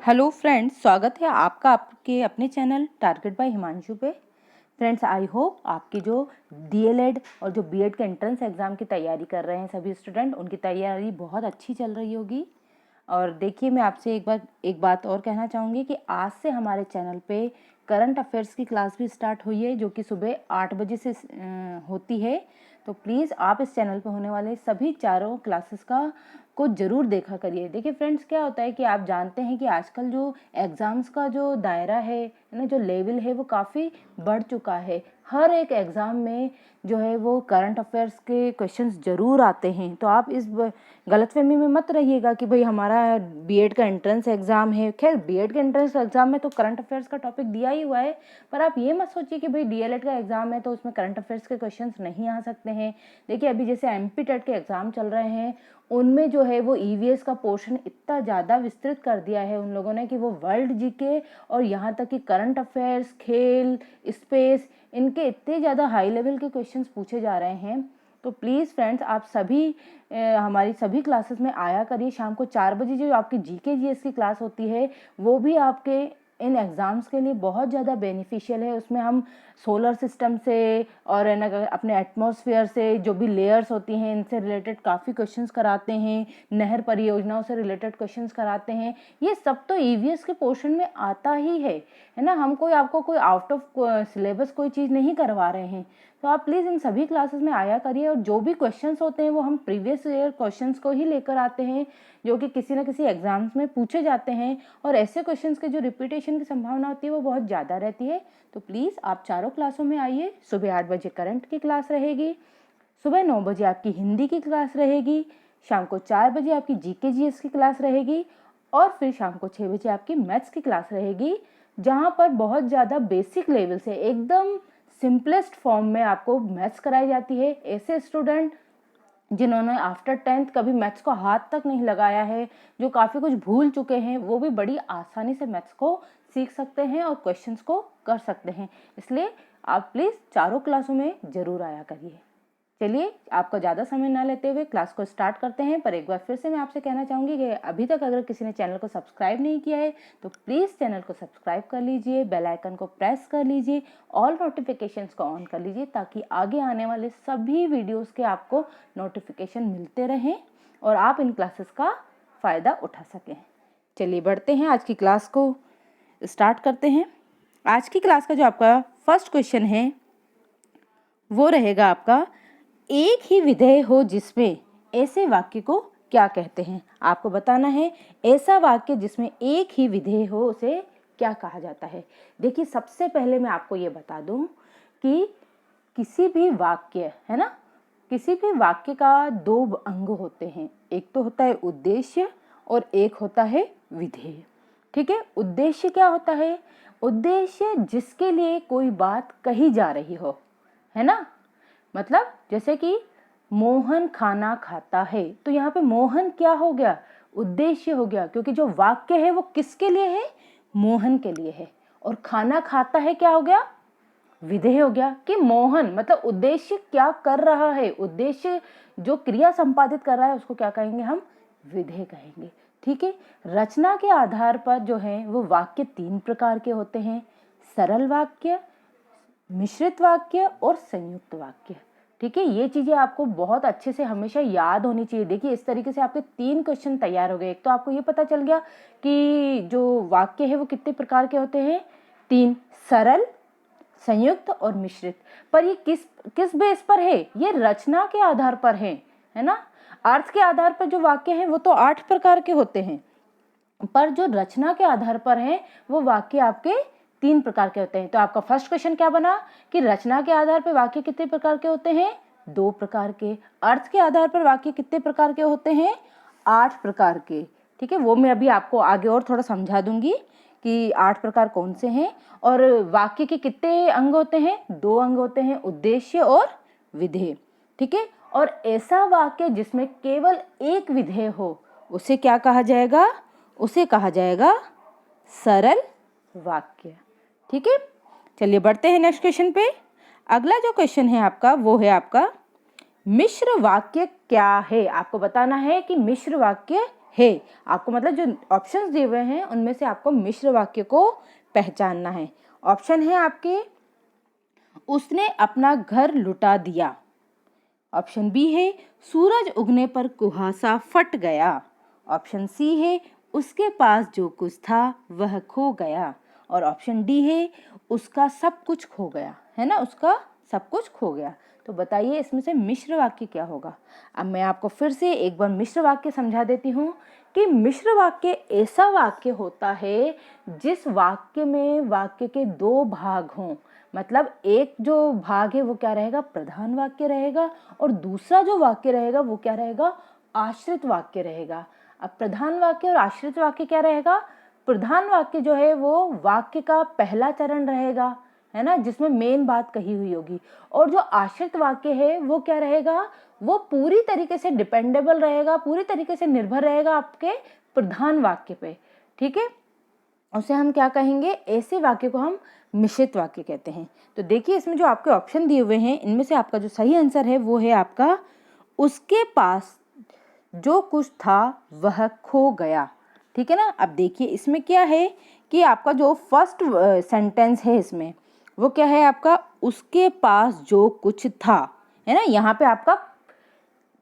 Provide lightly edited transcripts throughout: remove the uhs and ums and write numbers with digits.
Hello friends, स्वागत है आपका आपके अपने चैनल टारगेट बाय हिमांशु पे। फ्रेंड्स, आई होप आपकी जो डीएलएड और जो बीएड के एंट्रेंस एग्ज़ाम की तैयारी कर रहे हैं सभी स्टूडेंट, उनकी तैयारी बहुत अच्छी चल रही होगी। और देखिए, मैं आपसे एक बात और कहना चाहूँगी कि आज से हमारे चैनल पे करंट अफेयर्स की क्लास भी स्टार्ट हुई है, जो कि सुबह 8 बजे से होती है। तो प्लीज़ आप इस चैनल पे होने वाले सभी चारों क्लासेस को ज़रूर देखा करिए। देखिए फ्रेंड्स, क्या होता है कि आप जानते हैं कि आजकल जो एग्ज़ाम्स का जो दायरा है ना, जो लेवल है, वो काफ़ी बढ़ चुका है। हर एक एग्ज़ाम में जो है वो करंट अफेयर्स के क्वेश्चंस ज़रूर आते हैं। तो आप इस गलतफहमी में मत रहिएगा कि भाई हमारा बीएड का एंट्रेंस एग्ज़ाम है। खैर, बीएड के एंट्रेंस एग्ज़ाम में तो करंट अफेयर्स का टॉपिक दिया ही हुआ है, पर आप ये मत सोचिए कि भाई डीएलएड का एग्ज़ाम है तो उसमें करंट अफेयर्स के क्वेश्चंस नहीं आ सकते हैं। देखिए, अभी जैसे एमपी टेट के एग्ज़ाम चल रहे हैं, उनमें जो है वो ईवीएस का पोर्शन इतना ज़्यादा विस्तृत कर दिया है उन लोगों ने कि वो वर्ल्ड जीके और यहाँ तक कि करंट अफेयर्स, खेल, स्पेस, इनके इतने ज़्यादा हाई लेवल के क्वेश्चंस पूछे जा रहे हैं। तो प्लीज़ फ्रेंड्स, आप सभी हमारी सभी क्लासेस में आया करिए। शाम को 4 बजे जो आपकी जीके जीएस की क्लास होती है, वो भी आपके इन एग्ज़ाम्स के लिए बहुत ज़्यादा बेनिफिशियल है। उसमें हम सोलर सिस्टम से और है ना अपने एटमॉस्फेयर से जो भी लेयर्स होती हैं, इनसे रिलेटेड काफ़ी क्वेश्चंस कराते हैं। नहर परियोजनाओं से रिलेटेड क्वेश्चंस कराते हैं। ये सब तो ईवीएस के पोर्शन में आता ही है ना। हम आपको कोई आउट ऑफ सिलेबस कोई चीज़ नहीं करवा रहे हैं। तो आप प्लीज़ इन सभी क्लासेस में आया करिए, और जो भी क्वेश्चंस होते हैं वो हम प्रीवियस ईयर क्वेश्चंस को ही लेकर आते हैं, जो कि किसी न किसी एग्जाम्स में पूछे जाते हैं। और ऐसे क्वेश्चंस के जो रिपीटेशन की संभावना होती है वो बहुत ज़्यादा रहती है। तो प्लीज़ आप चारों क्लासों में आइए। सुबह 8 बजे करंट की क्लास रहेगी, सुबह 9 बजे आपकी हिंदी की क्लास रहेगी, शाम को 4 बजे आपकी जीके जीएस की क्लास रहेगी, और फिर शाम को 6 बजे आपकी मैथ्स की क्लास रहेगी, जहाँ पर बहुत ज़्यादा बेसिक लेवल से एकदम सिंपलेस्ट फॉर्म में आपको मैथ्स कराई जाती है। ऐसे स्टूडेंट जिन्होंने आफ्टर 10th कभी मैथ्स को हाथ तक नहीं लगाया है, जो काफ़ी कुछ भूल चुके हैं, वो भी बड़ी आसानी से मैथ्स को सीख सकते हैं और क्वेश्चंस को कर सकते हैं। इसलिए आप प्लीज़ चारों क्लासों में ज़रूर आया करिए। चलिए, आपका ज़्यादा समय ना लेते हुए क्लास को स्टार्ट करते हैं। पर एक बार फिर से मैं आपसे कहना चाहूँगी कि अभी तक अगर किसी ने चैनल को सब्सक्राइब नहीं किया है तो प्लीज़ चैनल को सब्सक्राइब कर लीजिए, बेल आइकन को प्रेस कर लीजिए, ऑल नोटिफिकेशंस को ऑन कर लीजिए, ताकि आगे आने वाले सभी वीडियोज़ के आपको नोटिफिकेशन मिलते रहें और आप इन क्लासेस का फ़ायदा उठा सकें। चलिए, बढ़ते हैं, आज की क्लास को स्टार्ट करते हैं। आज की क्लास का जो आपका फर्स्ट क्वेश्चन है वो रहेगा आपका, एक ही विधेय हो जिसमें ऐसे वाक्य को क्या कहते हैं। आपको बताना है ऐसा वाक्य जिसमें एक ही विधेय हो उसे क्या कहा जाता है। देखिए, सबसे पहले मैं आपको ये बता दूं कि किसी भी वाक्य है ना, किसी भी वाक्य का दो अंग होते हैं। एक तो होता है उद्देश्य और एक होता है विधेय। ठीक है, उद्देश्य क्या होता है? उद्देश्य जिसके लिए कोई बात कही जा रही हो, है ना। मतलब जैसे कि मोहन खाना खाता है, तो यहाँ पे मोहन क्या हो गया? उद्देश्य हो गया, क्योंकि जो वाक्य है वो किसके लिए है? मोहन के लिए है। और खाना खाता है क्या हो गया? विधेय हो गया कि मोहन, मतलब उद्देश्य क्या कर रहा है, उद्देश्य जो क्रिया संपादित कर रहा है उसको क्या कहेंगे हम? विधेय कहेंगे। ठीक है, रचना के आधार पर जो है वो वाक्य 3 प्रकार के होते हैं: सरल वाक्य, मिश्रित वाक्य और संयुक्त वाक्य। ठीक है, ये चीजें आपको बहुत अच्छे से हमेशा याद होनी चाहिए। देखिए, इस तरीके से आपके 3 क्वेश्चन तैयार हो गए। एक तो आपको ये पता चल गया कि जो वाक्य है वो कितने प्रकार के होते हैं, 3: सरल, संयुक्त और मिश्रित। पर ये किस बेस पर है? ये रचना के आधार पर है ना। अर्थ के आधार पर जो वाक्य हैं वो तो 8 प्रकार के होते हैं, पर जो रचना के आधार पर है वो वाक्य आपके 3 प्रकार के होते हैं। तो आपका फर्स्ट क्वेश्चन क्या बना कि रचना के आधार पर वाक्य कितने प्रकार के होते हैं? 2 प्रकार के। अर्थ के आधार पर वाक्य कितने प्रकार के होते हैं? 8 प्रकार के। ठीक है, वो मैं अभी आपको आगे और थोड़ा समझा दूंगी कि 8 प्रकार कौन से हैं। और वाक्य के कितने अंग होते हैं? 2 अंग होते हैं, उद्देश्य और विधेय। ठीक है, और ऐसा वाक्य जिसमें केवल एक विधेय हो उसे क्या कहा जाएगा? उसे कहा जाएगा सरल वाक्य। ठीक है, चलिए बढ़ते हैं नेक्स्ट क्वेश्चन पे। अगला जो क्वेश्चन है आपका वो है आपका, मिश्र वाक्य क्या है? आपको बताना है कि मिश्र वाक्य है। आपको मतलब जो ऑप्शंस दिए हुए हैं उनमें से आपको मिश्र वाक्य को पहचानना है। ऑप्शन है आपके, उसने अपना घर लुटा दिया। ऑप्शन बी है, सूरज उगने पर कुहासा फट गया। ऑप्शन सी है, उसके पास जो कुछ था वह खो गया। और ऑप्शन डी है, उसका सब कुछ खो गया, है ना, उसका सब कुछ खो गया। तो बताइए इसमें से मिश्र वाक्य क्या होगा। अब मैं आपको फिर से एक बार मिश्र वाक्य समझा देती हूँ कि मिश्र वाक्य ऐसा वाक्य होता है जिस वाक्य में वाक्य के दो भाग हों। मतलब एक जो भाग है वो क्या रहेगा, प्रधान वाक्य रहेगा, और दूसरा जो वाक्य रहेगा वो क्या रहेगा, आश्रित वाक्य रहेगा। अब प्रधान वाक्य और आश्रित वाक्य क्या रहेगा, प्रधान वाक्य जो है वो वाक्य का पहला चरण रहेगा, है ना, जिसमें मेन बात कही हुई होगी। और जो आश्रित वाक्य है वो क्या रहेगा, वो पूरी तरीके से डिपेंडेबल रहेगा, पूरी तरीके से निर्भर रहेगा आपके प्रधान वाक्य पे। ठीक है, उसे हम क्या कहेंगे, ऐसे वाक्य को हम मिश्रित वाक्य कहते हैं। तो देखिए इसमें जो आपके ऑप्शन दिए हुए हैं इनमें से आपका जो सही आंसर है वो है आपका, उसके पास जो कुछ था वह खो गया। ठीक है ना। अब देखिए इसमें क्या है कि आपका जो फर्स्ट सेंटेंस है इसमें वो क्या है आपका, उसके पास जो कुछ था, है ना, यहाँ पे आपका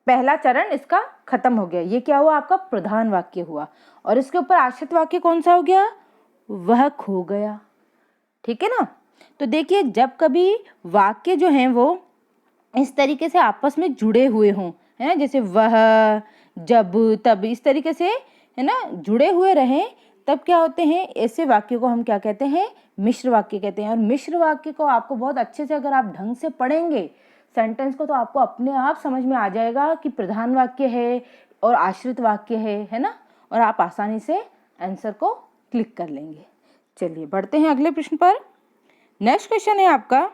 पहला चरण इसका खत्म हो गया। ये क्या हुआ, आपका प्रधान वाक्य हुआ। और इसके ऊपर आश्रित वाक्य कौन सा हो गया, वह खो गया। ठीक है ना। तो देखिए जब कभी वाक्य जो हैं वो इस तरीके से आपस में जुड़े हुए हों, है ना, जैसे वह, जब, तब, इस तरीके से, है ना, जुड़े हुए रहें, तब क्या होते हैं, ऐसे वाक्य को हम क्या कहते हैं, मिश्र वाक्य कहते हैं। और मिश्र वाक्य को आपको बहुत अच्छे से अगर आप ढंग से पढ़ेंगे सेंटेंस को, तो आपको अपने आप समझ में आ जाएगा कि प्रधान वाक्य है और आश्रित वाक्य है ना, और आप आसानी से आंसर को क्लिक कर लेंगे। चलिए बढ़ते हैं अगले प्रश्न पर। नेक्स्ट क्वेश्चन है आपका,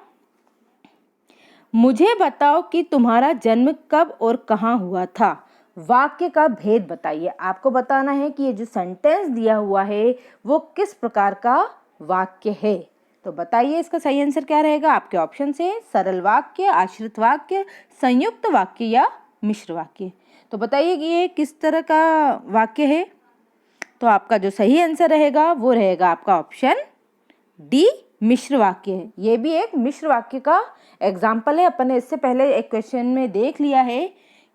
मुझे बताओ कि तुम्हारा जन्म कब और कहाँ हुआ था। वाक्य का भेद बताइए। आपको बताना है कि ये जो सेंटेंस दिया हुआ है वो किस प्रकार का वाक्य है। तो बताइए इसका सही आंसर क्या रहेगा। आपके ऑप्शन से सरल वाक्य, आश्रित वाक्य, संयुक्त वाक्य या मिश्र वाक्य। तो बताइए कि ये किस तरह का वाक्य है। तो आपका जो सही आंसर रहेगा वो रहेगा आपका ऑप्शन डी, मिश्र वाक्य है। ये भी एक मिश्र वाक्य का एग्जाम्पल है। अपन ने इससे पहले एक क्वेश्चन में देख लिया है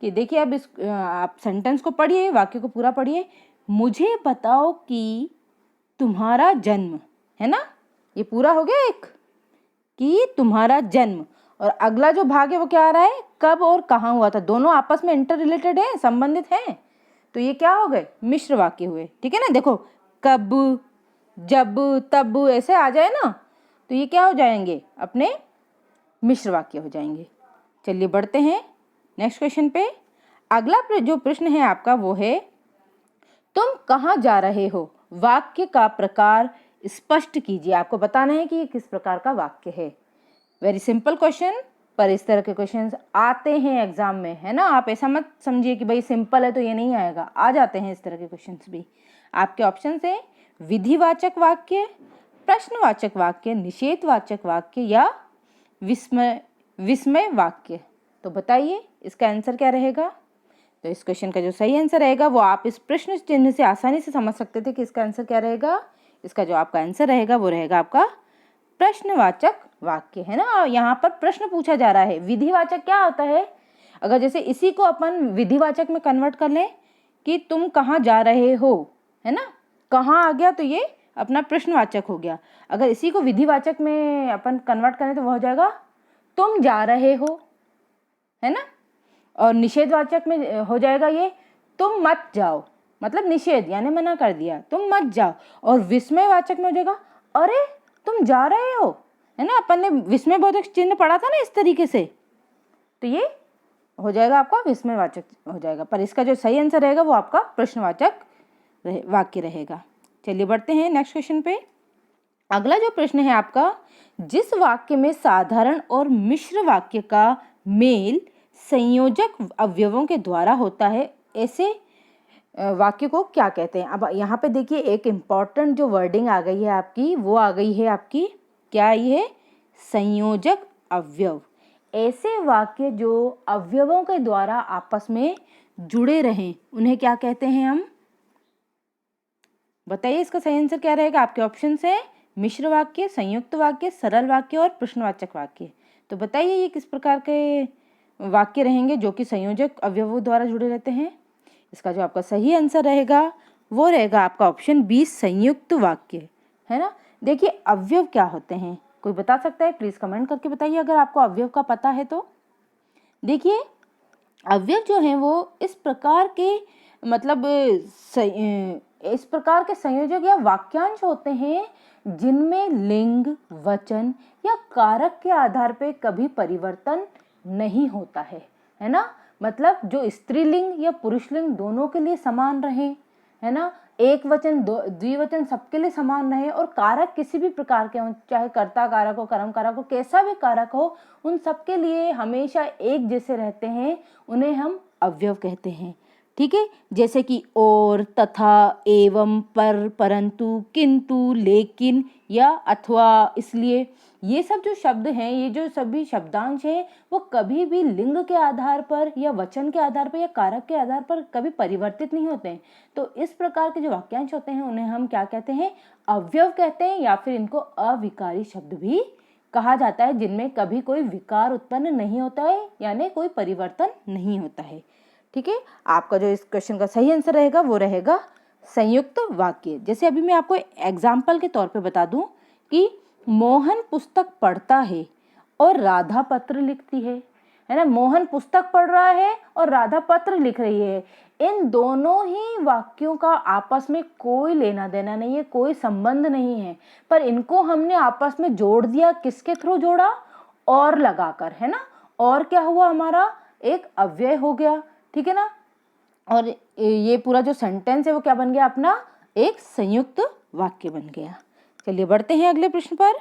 कि देखिए अब इस आप सेंटेंस को पढ़िए, वाक्य को पूरा पढ़िए। मुझे बताओ कि तुम्हारा जन्म, है ना, ये पूरा हो गया एक, कि तुम्हारा जन्म। और अगला जो भाग है वो क्या आ रहा है, कब और कहाँ हुआ था। दोनों आपस में इंटर रिलेटेड है, संबंधित हैं। तो ये क्या हो गए, मिश्र वाक्य हुए। ठीक है ना। देखो कब, जब, तब ऐसे आ जाए ना, तो ये क्या हो जाएंगे, अपने मिश्र वाक्य हो जाएंगे। चलिए बढ़ते हैं नेक्स्ट क्वेश्चन पे। अगला जो प्रश्न है आपका वो है, तुम कहाँ जा रहे हो। वाक्य का प्रकार स्पष्ट कीजिए। आपको बताना है कि ये किस प्रकार का वाक्य है। वेरी सिंपल क्वेश्चन, पर इस तरह के क्वेश्चंस आते हैं एग्जाम में, है ना। आप ऐसा मत समझिए कि भाई सिंपल है तो ये नहीं आएगा, आ जाते हैं इस तरह के क्वेश्चंस भी। आपके ऑप्शन है विधिवाचक वाक्य, प्रश्नवाचक वाक्य, निषेधवाचक वाक्य या विस्मय वाक्य। तो बताइए इसका आंसर क्या रहेगा। तो इस क्वेश्चन का जो सही आंसर रहेगा वो आप इस प्रश्न चिन्ह से आसानी से समझ सकते थे कि इसका आंसर क्या रहेगा। इसका जो आपका आंसर रहेगा वो रहेगा आपका प्रश्नवाचक वाक्य, है ना। यहाँ पर प्रश्न पूछा जा रहा है। विधिवाचक क्या होता है, अगर जैसे इसी को अपन विधिवाचक में कन्वर्ट कर लें कि तुम कहाँ जा रहे हो, है ना, कहाँ आ गया तो ये अपना प्रश्नवाचक हो गया। अगर इसी को विधिवाचक में अपन कन्वर्ट करें तो वह हो जाएगा तुम जा रहे हो, है ना। और निषेधवाचक में हो जाएगा ये तुम मत जाओ, मतलब निषेध यानी मना कर दिया, तुम मत जाओ। और विस्मयवाचक में हो जाएगा अरे तुम जा रहे हो, है ना। अपन ने विस्मयबोधक चिन्ह पढ़ा था ना इस तरीके से, तो ये हो जाएगा आपका विस्मयवाचक हो जाएगा। पर इसका जो सही आंसर रहेगा वो आपका प्रश्नवाचक वाक्य रहेगा। चलिए बढ़ते हैं नेक्स्ट क्वेश्चन पे। अगला जो प्रश्न है आपका, जिस वाक्य में साधारण और मिश्र वाक्य का मेल संयोजक अवयवों के द्वारा होता है, ऐसे वाक्य को क्या कहते हैं। अब यहाँ पे देखिए एक इम्पॉर्टेंट जो वर्डिंग आ गई है आपकी, वो आ गई है आपकी, क्या आई है, संयोजक अवयव। ऐसे वाक्य जो अवयवों के द्वारा आपस में जुड़े रहें उन्हें क्या कहते हैं हम, बताइए इसका सही आंसर क्या रहेगा। आपके ऑप्शन है मिश्र वाक्य, संयुक्त वाक्य, सरल वाक्य और प्रश्नवाचक वाक्य। तो बताइए ये किस प्रकार के वाक्य रहेंगे जो कि संयोजक अवयवों द्वारा जुड़े रहते हैं। इसका जो आपका सही आंसर रहेगा वो रहेगा आपका ऑप्शन बी, संयुक्त वाक्य, है ना। देखिए अवयव क्या होते हैं, कोई बता सकता है? प्लीज कमेंट करके बताइए अगर आपको अवयव का पता है तो। देखिए अवयव जो हैं वो इस प्रकार के मतलब इस प्रकार के संयोजक या वाक्यांश होते हैं जिनमें लिंग, वचन या कारक के आधार पर कभी परिवर्तन नहीं होता है ना। मतलब जो स्त्रीलिंग या पुरुषलिंग दोनों के लिए समान रहे, है ना, एक वचन द्विवचन सबके लिए समान रहे और कारक किसी भी प्रकार के हों, चाहे कर्ता कारक हो, कर्म कारक हो, कैसा भी कारक हो, उन सबके लिए हमेशा एक जैसे रहते हैं, उन्हें हम अवयव कहते हैं। ठीक है, जैसे कि और, तथा, एवं, पर, परंतु, किंतु, लेकिन या अथवा, इसलिए, ये सब जो शब्द हैं, ये जो सभी शब्दांश हैं, वो कभी भी लिंग के आधार पर या वचन के आधार पर या कारक के आधार पर कभी परिवर्तित नहीं होते हैं। तो इस प्रकार के जो वाक्यांश होते हैं उन्हें हम क्या कहते हैं? अवयव कहते हैं, या फिर इनको अविकारी शब्द भी कहा जाता है, जिनमें कभी कोई विकार उत्पन्न नहीं होता है, यानी कोई परिवर्तन नहीं होता है। ठीक है, आपका जो इस क्वेश्चन का सही आंसर रहेगा वो रहेगा संयुक्त वाक्य। जैसे अभी मैं आपको एग्जाम्पल के तौर पे बता दूं कि मोहन पुस्तक पढ़ता है और राधा पत्र लिखती है ना। मोहन पुस्तक पढ़ रहा है और राधा पत्र लिख रही है। इन दोनों ही वाक्यों का आपस में कोई लेना देना नहीं है, कोई संबंध नहीं है, पर इनको हमने आपस में जोड़ दिया। किसके थ्रू जोड़ा? और लगाकर, है ना। और क्या हुआ? हमारा एक अव्यय हो गया, ठीक है ना। और ये पूरा जो सेंटेंस है वो क्या बन गया? अपना एक संयुक्त वाक्य बन गया। चलिए बढ़ते हैं अगले प्रश्न पर।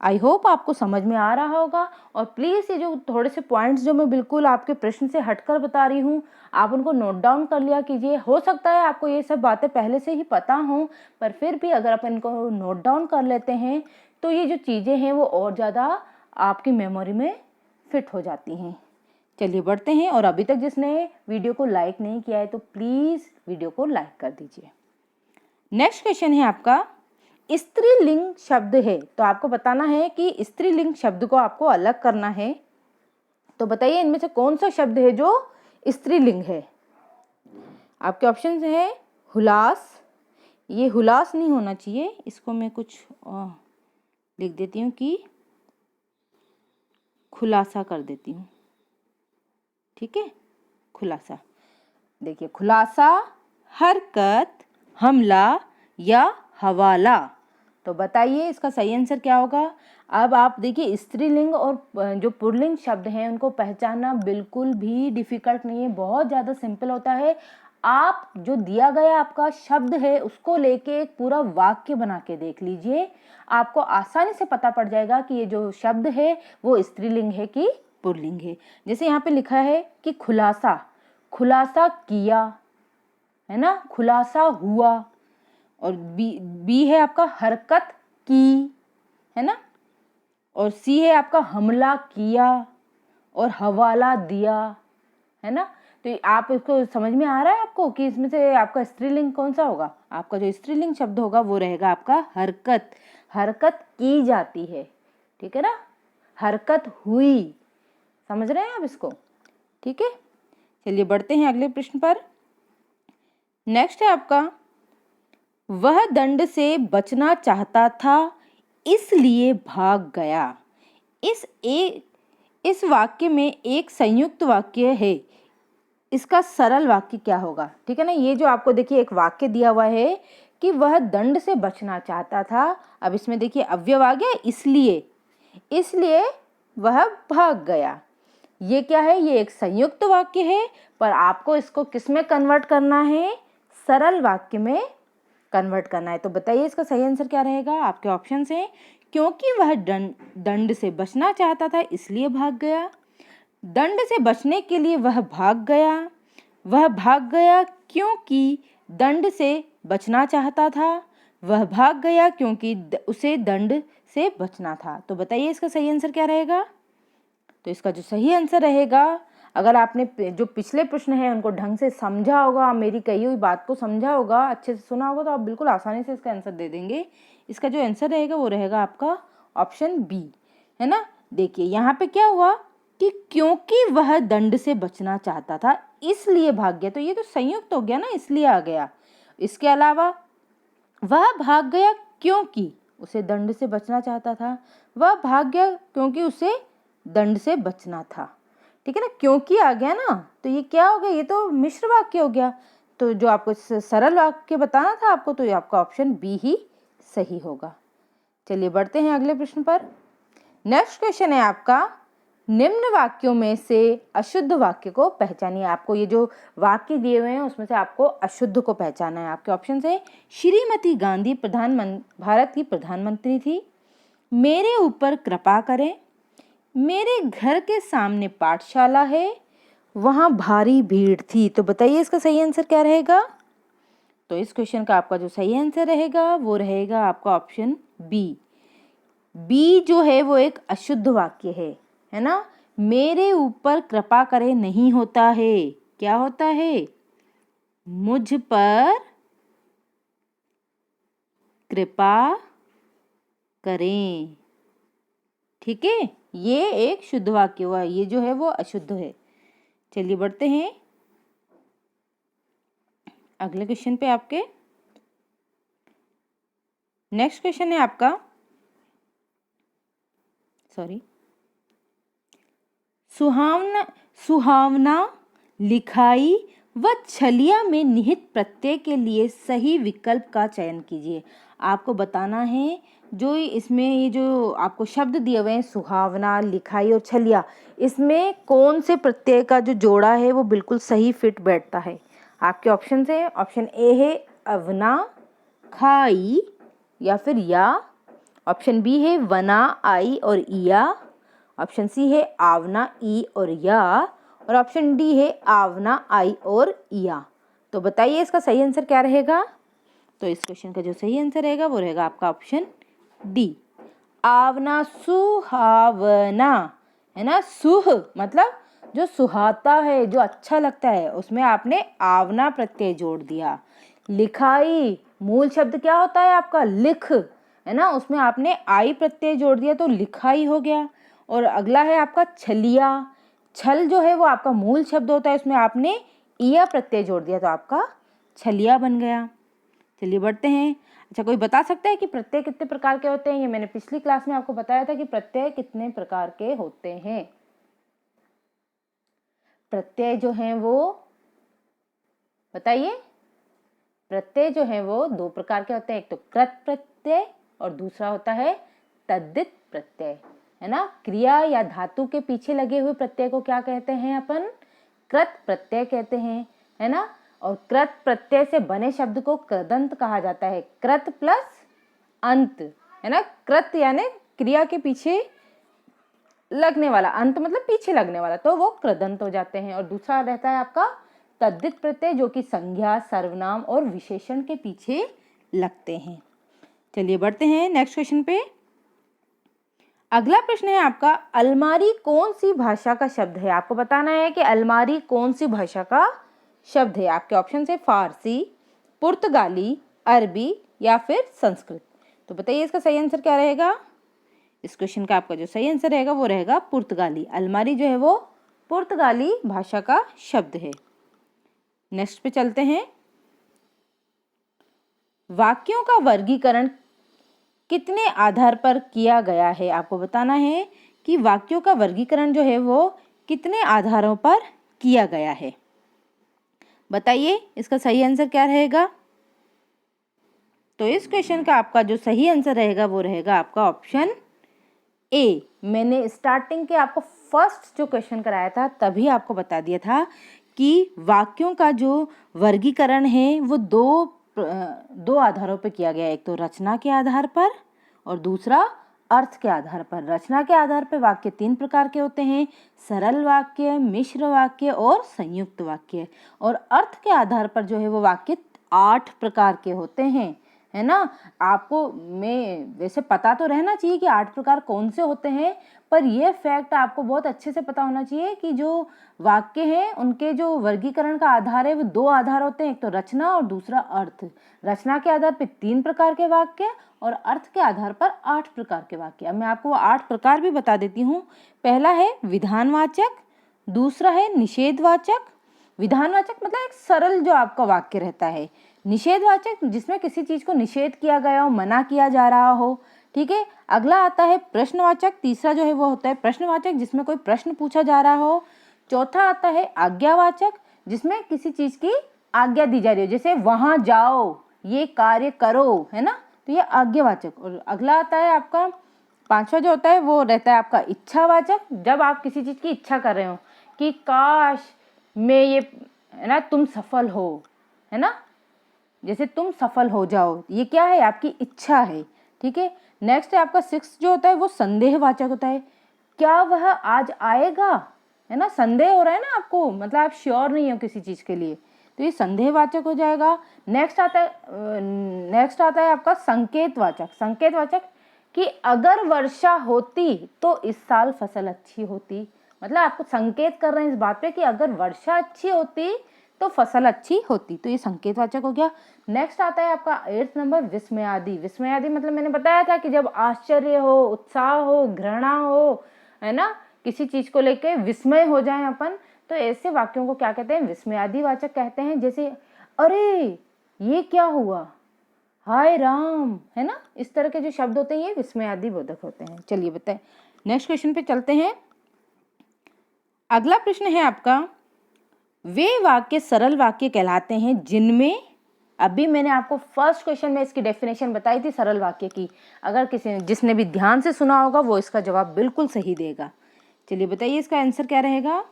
आई होप आपको समझ में आ रहा होगा, और प्लीज़ ये जो थोड़े से पॉइंट्स जो मैं बिल्कुल आपके प्रश्न से हटकर बता रही हूँ, आप उनको नोट डाउन कर लिया कीजिए। हो सकता है आपको ये सब बातें पहले से ही पता हों, पर फिर भी अगर आप इनको नोट डाउन कर लेते हैं तो ये जो चीज़ें हैं वो और ज़्यादा आपकी मेमोरी में फिट हो जाती हैं। चलिए बढ़ते हैं, और अभी तक जिसने वीडियो को लाइक नहीं किया है तो प्लीज़ वीडियो को लाइक कर दीजिए। नेक्स्ट क्वेश्चन है आपका, स्त्रीलिंग शब्द है, तो आपको बताना है कि स्त्रीलिंग शब्द को आपको अलग करना है। तो बताइए इनमें से कौन सा शब्द है जो स्त्रीलिंग है? आपके ऑप्शन है हुलास, ये हुलास नहीं होना चाहिए, इसको मैं कुछ लिख देती हूँ कि खुलासा कर देती हूँ। ठीक है, खुलासा। देखिए खुलासा, हरकत, हमला या हवाला। तो बताइए इसका सही आंसर क्या होगा? अब आप देखिए स्त्रीलिंग और जो पुल्लिंग शब्द हैं उनको पहचानना बिल्कुल भी डिफिकल्ट नहीं है, बहुत ज़्यादा सिंपल होता है। आप जो दिया गया आपका शब्द है उसको लेके एक पूरा वाक्य बना के देख लीजिए, आपको आसानी से पता पड़ जाएगा कि ये जो शब्द है वो स्त्रीलिंग है कि पुल्लिंग है। जैसे यहाँ पे लिखा है कि खुलासा, खुलासा किया, है ना, खुलासा हुआ। और बी है आपका हरकत की, है ना। और सी है आपका हमला किया और हवाला दिया, है ना। तो आप इसको समझ में आ रहा है आपको कि इसमें से आपका स्त्रीलिंग कौन सा होगा? आपका जो स्त्रीलिंग शब्द होगा वो रहेगा आपका हरकत। हरकत की जाती है, ठीक है ना, हरकत हुई। समझ रहे हैं आप इसको? ठीक है, चलिए बढ़ते हैं अगले प्रश्न पर। नेक्स्ट है आपका, वह दंड से बचना चाहता था इसलिए भाग गया। इस वाक्य में एक संयुक्त वाक्य है, इसका सरल वाक्य क्या होगा? ठीक है ना। ये जो आपको देखिए एक वाक्य दिया हुआ है कि वह दंड से बचना चाहता था। अब इसमें देखिए अवयव आ गया इसलिए वह भाग गया। ये क्या है? ये एक संयुक्त वाक्य है, पर आपको इसको किस में कन्वर्ट करना है? सरल वाक्य में कन्वर्ट करना है। तो बताइए इसका सही आंसर क्या रहेगा? आपके ऑप्शन हैं, क्योंकि वह दंड से बचना चाहता था इसलिए भाग गया, दंड से बचने के लिए वह भाग गया क्योंकि दंड से बचना चाहता था, वह भाग गया क्योंकि उसे दंड से बचना था। तो बताइए इसका सही आंसर क्या रहेगा? तो इसका जो सही आंसर रहेगा अगर आपने जो पिछले प्रश्न है उनको ढंग से समझा होगा, मेरी कही हुई बात को समझा होगा, अच्छे से सुना होगा, तो आप बिल्कुल आसानी से इसका आंसर दे देंगे। इसका जो आंसर रहेगा वो रहेगा आपका ऑप्शन बी, है ना। देखिए यहाँ पे क्या हुआ कि क्योंकि वह दंड से बचना चाहता था इसलिए भाग गया, तो ये तो संयुक्त हो गया ना, इसलिए आ गया। इसके अलावा वह भाग गया क्योंकि उसे दंड से बचना चाहता था, वह भाग गया क्योंकि उसे दंड से बचना था, ठीक है ना। क्योंकि आ गया ना, तो ये क्या हो गया, ये तो मिश्र वाक्य हो गया। तो जो आपको सरल वाक्य बताना था आपको, तो ये आपका ऑप्शन बी ही सही होगा। चलिए बढ़ते हैं अगले प्रश्न पर। नेक्स्ट क्वेश्चन है आपका, निम्न वाक्यों में से अशुद्ध वाक्य को पहचानिए। आपको ये जो वाक्य दिए हुए हैं उसमें से आपको अशुद्ध को पहचाना है। आपके ऑप्शन है, श्रीमती गांधी भारत की प्रधानमंत्री थी, मेरे ऊपर कृपा करें, मेरे घर के सामने पाठशाला है, वहां भारी भीड़ थी। तो बताइए इसका सही आंसर क्या रहेगा। तो इस क्वेश्चन का आपका जो सही आंसर रहेगा वो रहेगा आपका ऑप्शन बी। बी जो है वो एक अशुद्ध वाक्य है ना। मेरे ऊपर कृपा करें नहीं होता है, क्या होता है, मुझ पर कृपा करें, ठीक है। ये एक शुद्ध वाक्य हुआ, ये जो है वो अशुद्ध है। चलिए बढ़ते हैं अगले क्वेश्चन पे। आपके नेक्स्ट क्वेश्चन है आपका, सुहावना लिखाई व छलिया में निहित प्रत्यय के लिए सही विकल्प का चयन कीजिए। आपको बताना है जो इसमें ये जो आपको शब्द दिए हुए हैं सुहावना, लिखाई और छलिया, इसमें कौन से प्रत्यय का जो जोड़ा है वो बिल्कुल सही फिट बैठता है। आपके ऑप्शन है, ऑप्शन ए है अवना, खाई या फिर या, ऑप्शन बी है वना, आई और इया, ऑप्शन सी है आवना, ई और या, और ऑप्शन डी है आवना, आई और इया। तो बताइए इसका सही आंसर क्या रहेगा। तो इस क्वेश्चन का जो सही आंसर रहेगा वो रहेगा आपका ऑप्शन डी, आवना। सुहावना है ना, सुह मतलब जो सुहाता है, जो अच्छा लगता है, उसमें आपने आवना प्रत्यय जोड़ दिया। लिखाई, मूल शब्द क्या होता है आपका लिख, है ना, उसमें आपने आई प्रत्यय जोड़ दिया तो लिखाई हो गया। और अगला है आपका छलिया, छल जो है वो आपका मूल शब्द होता है, उसमें आपने इया प्रत्यय जोड़ दिया तो आपका छलिया बन गया। चलिए बढ़ते हैं। अच्छा, कोई बता सकता है कि प्रत्यय कितने प्रकार के होते हैं। ये मैंने पिछली क्लास में आपको बताया था कि प्रत्यय कितने प्रकार के होते हैं। प्रत्यय जो हैं वो बताइए, प्रत्यय जो है वो दो प्रकार के होते हैं, एक तो कृत प्रत्यय और दूसरा होता है तद्धित प्रत्यय, है ना। क्रिया या धातु के पीछे लगे हुए प्रत्यय को क्या कहते हैं अपन, कृत प्रत्यय कहते हैं, है ना। और कृत प्रत्यय से बने शब्द को कृदंत कहा जाता है, कृत प्लस अंत, है ना। कृत यानी क्रिया के पीछे लगने वाला, अंत मतलब पीछे लगने वाला, तो वो कृदंत हो जाते हैं। और दूसरा रहता है आपका तद्धित प्रत्यय जो कि संज्ञा, सर्वनाम और विशेषण के पीछे लगते हैं। चलिए बढ़ते हैं नेक्स्ट क्वेश्चन पे। अगला प्रश्न है आपका, अलमारी कौन सी भाषा का शब्द है। आपको बताना है कि अलमारी कौन सी भाषा का शब्द है। आपके ऑप्शन है फारसी, पुर्तगाली, अरबी या फिर संस्कृत। तो बताइए इसका सही आंसर क्या रहेगा। इस क्वेश्चन का आपका जो सही आंसर रहेगा वो रहेगा पुर्तगाली। अलमारी जो है वो पुर्तगाली भाषा का शब्द है। नेक्स्ट पे चलते हैं। वाक्यों का वर्गीकरण कितने आधार पर किया गया है। आपको बताना है कि वाक्यों का वर्गीकरण जो है वो कितने आधारों पर किया गया है। बताइए इसका सही आंसर क्या रहेगा। तो इस क्वेश्चन का आपका जो सही आंसर रहेगा वो रहेगा आपका ऑप्शन ए। मैंने स्टार्टिंग के आपको फर्स्ट जो क्वेश्चन कराया था तभी आपको बता दिया था कि वाक्यों का जो वर्गीकरण है वो दो आधारों पर किया गया है, एक तो रचना के आधार पर और दूसरा अर्थ के आधार पर। रचना के आधार पर वाक्य 3 प्रकार के होते हैं, सरल वाक्य, मिश्र वाक्य और संयुक्त वाक्य। और अर्थ के आधार पर जो है वो वाक्य 8 प्रकार के होते हैं, है ना। आपको में वैसे पता तो रहना चाहिए कि 8 प्रकार कौन से होते हैं, पर यह फैक्ट आपको बहुत अच्छे से पता होना चाहिए कि जो वाक्य हैं उनके जो वर्गीकरण का आधार है वो 2 आधार होते हैं, एक तो रचना और दूसरा अर्थ। रचना के आधार पर 3 प्रकार के वाक्य और अर्थ के आधार पर 8 प्रकार के वाक्य। अब मैं आपको 8 प्रकार भी बता देती हूँ। पहला है विधानवाचक, दूसरा है निषेधवाचक। विधानवाचक मतलब एक सरल जो आपका वाक्य रहता है। निषेधवाचक जिसमें किसी चीज को निषेध किया गया हो, मना किया जा रहा हो, ठीक है। अगला आता है प्रश्नवाचक, तीसरा जो है वो होता है प्रश्नवाचक जिसमें कोई प्रश्न पूछा जा रहा हो। चौथा आता है आज्ञावाचक जिसमें किसी चीज की आज्ञा दी जा रही हो, जैसे वहां जाओ, ये कार्य करो, है ना, तो ये आज्ञावाचक। और अगला आता है आपका पांचवा जो होता है वो रहता है आपका इच्छावाचक, जब आप किसी चीज की इच्छा कर रहे हो कि काश मैं ये, है ना, तुम सफल हो, है ना, जैसे तुम सफल हो जाओ, ये क्या है, आपकी इच्छा है, ठीक है। नेक्स्ट है आपका 6 जो होता है वो संदेहवाचक होता है, क्या वह आज आएगा, है ना, संदेह हो रहा है ना आपको, मतलब आप श्योर नहीं हो किसी चीज के लिए, तो ये संदेहवाचक हो जाएगा। नेक्स्ट आता है आपका संकेतवाचक। संकेतवाचक कि अगर वर्षा होती तो इस साल फसल अच्छी होती, मतलब आपको संकेत कर रहे हैं इस बात पे कि अगर वर्षा अच्छी होती तो फसल अच्छी होती, तो ये संकेतवाचक हो गया। नेक्स्ट आता है आपका 8 नंबर विस्मयादि। विस्मयादि मतलब मैंने बताया था कि जब आश्चर्य हो, उत्साह हो, घृणा हो, है ना, किसी चीज को लेके विस्मय हो जाए अपन, तो ऐसे वाक्यों को क्या कहते हैं, विस्मयादि वाचक कहते हैं। जैसे अरे ये क्या हुआ, हाय राम, है ना, इस तरह के जो शब्द होते हैं ये विस्मयादि बोधक होते हैं। चलिए बताएं, नेक्स्ट क्वेश्चन पे चलते हैं। अगला प्रश्न है आपका, वे वाक्य सरल वाक्य कहलाते हैं जिनमें, अभी मैंने आपको फर्स्ट क्वेश्चन में इसकी डेफिनेशन बताई थी सरल वाक्य की, अगर किसी जिसने भी ध्यान से सुना होगा वो इसका जवाब बिल्कुल सही देगा। चलिए बताइए इसका आंसर क्या रहेगा।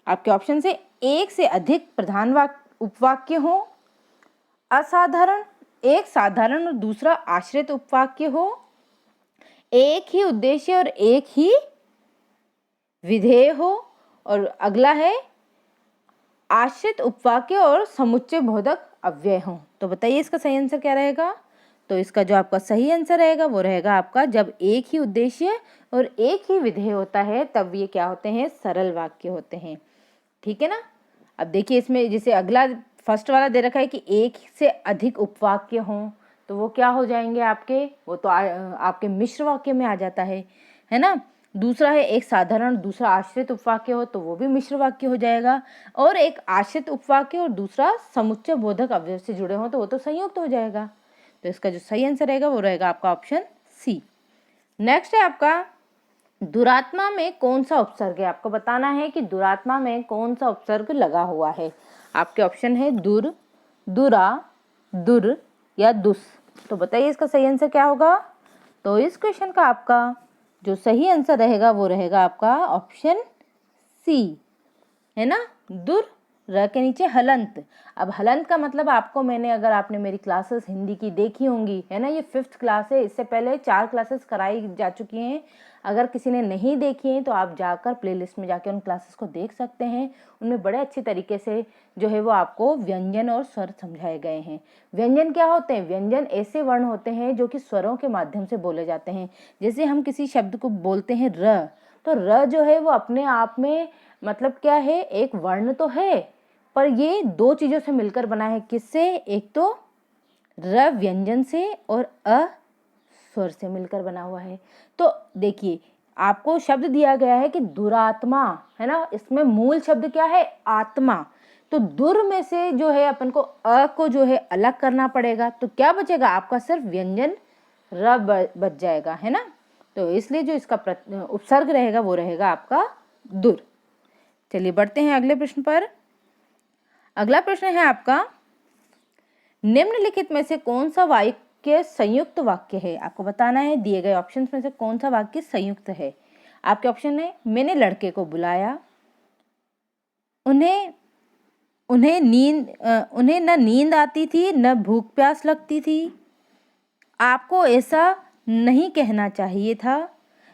आपके ऑप्शन से एक से अधिक प्रधान उपवाक्य हो, असाधारण, एक साधारण और दूसरा आश्रित उपवाक्य हो, एक ही उद्देश्य और एक ही विधेय हो, और अगला है आश्रित उपवाक्य और समुच्चय बोधक अव्यय हो। तो बताइए इसका सही आंसर क्या रहेगा। तो इसका जो आपका सही आंसर रहेगा वो रहेगा आपका, जब एक ही उद्देश्य और एक ही विधेय होता है तब ये क्या होते हैं, सरल वाक्य होते हैं, ठीक है ना। अब देखिए इसमें जैसे अगला फर्स्ट वाला दे रखा है कि एक से अधिक उपवाक्य हों, तो वो क्या हो जाएंगे आपके, वो तो आपके मिश्र वाक्य में आ जाता है ना। दूसरा है एक साधारण दूसरा आश्रित उपवाक्य हो, तो वो भी मिश्र वाक्य हो जाएगा। और एक आश्रित उपवाक्य और दूसरा समुच्चय बोधक अवयव से जुड़े हों तो वो तो संयुक्त हो जाएगा। तो इसका जो सही आंसर रहेगा वो रहेगा आपका ऑप्शन सी। नेक्स्ट है आपका, दुरात्मा में कौन सा उपसर्ग है, आपको बताना है कि दुरात्मा में कौन सा उपसर्ग लगा हुआ है। आपके ऑप्शन है दुर, दुरा, दुर या दुस। तो बताइए इसका सही आंसर क्या होगा। तो इस क्वेश्चन का आपका जो सही आंसर रहेगा वो रहेगा आपका ऑप्शन सी, है ना, दुर, र के नीचे हलंत। अब हलंत का मतलब आपको मैंने, अगर आपने मेरी क्लासेस हिंदी की देखी होंगी, है ना, ये 5th क्लास है, इससे पहले 4 क्लासेस कराई जा चुकी हैं। अगर किसी ने नहीं देखी है तो आप जाकर प्लेलिस्ट में जाकर उन क्लासेस को देख सकते हैं। उनमें बड़े अच्छे तरीके से जो है वो आपको व्यंजन और स्वर समझाए गए हैं। व्यंजन क्या होते हैं, व्यंजन ऐसे वर्ण होते हैं जो कि स्वरों के माध्यम से बोले जाते हैं। जैसे हम किसी शब्द को बोलते हैं र, तो र जो है वो अपने आप में मतलब क्या है, एक वर्ण तो है, पर ये 2 चीजों से मिलकर बना है। किससे, एक तो र व्यंजन से और अ स्वर से मिलकर बना हुआ है। तो देखिए आपको शब्द दिया गया है कि दुरात्मा, है ना, इसमें मूल शब्द क्या है, आत्मा। तो दुर में से जो है अपन को अ को जो है अलग करना पड़ेगा, तो क्या बचेगा आपका, सिर्फ व्यंजन र बच जाएगा, है ना। तो इसलिए जो इसका उपसर्ग रहेगा वो रहेगा आपका दुर। चलिए बढ़ते हैं अगले प्रश्न पर। अगला प्रश्न है आपका, निम्नलिखित में से कौन सा वाक्य संयुक्त वाक्य है। आपको बताना है दिए गए ऑप्शंस में से कौन सा वाक्य संयुक्त है। आपके ऑप्शन है, मैंने लड़के को बुलाया, उन्हें न नींद आती थी न भूख प्यास लगती थी, आपको ऐसा नहीं कहना चाहिए था,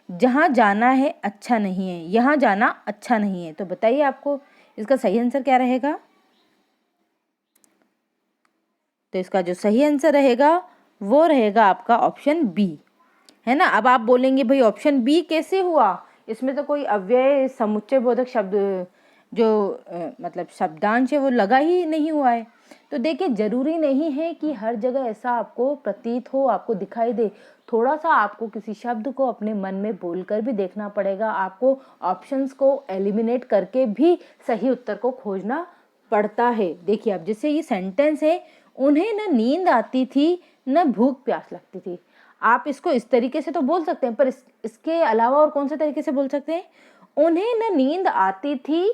जहां जाना है अच्छा नहीं है, यहाँ जाना अच्छा नहीं है। तो बताइए आपको इसका सही आंसर क्या रहेगा। तो इसका जो सही आंसर रहेगा वो रहेगा आपका ऑप्शन बी, है ना। अब आप बोलेंगे भाई ऑप्शन बी कैसे हुआ, इसमें तो कोई अव्यय समुच्चय बोधक शब्द जो मतलब शब्दांश है वो लगा ही नहीं हुआ है। तो देखिए जरूरी नहीं है कि हर जगह ऐसा आपको प्रतीत हो, आपको दिखाई दे। थोड़ा सा आपको किसी शब्द को अपने मन में बोलकर भी देखना पड़ेगा, आपको ऑप्शंस को एलिमिनेट करके भी सही उत्तर को खोजना पड़ता है। देखिए अब जैसे ये सेंटेंस है, उन्हें न नींद आती थी न भूख प्यास लगती थी। आप इसको इस तरीके से तो बोल सकते हैं, पर इसके अलावा और कौन से तरीके से बोल सकते हैं? उन्हें न नींद आती थी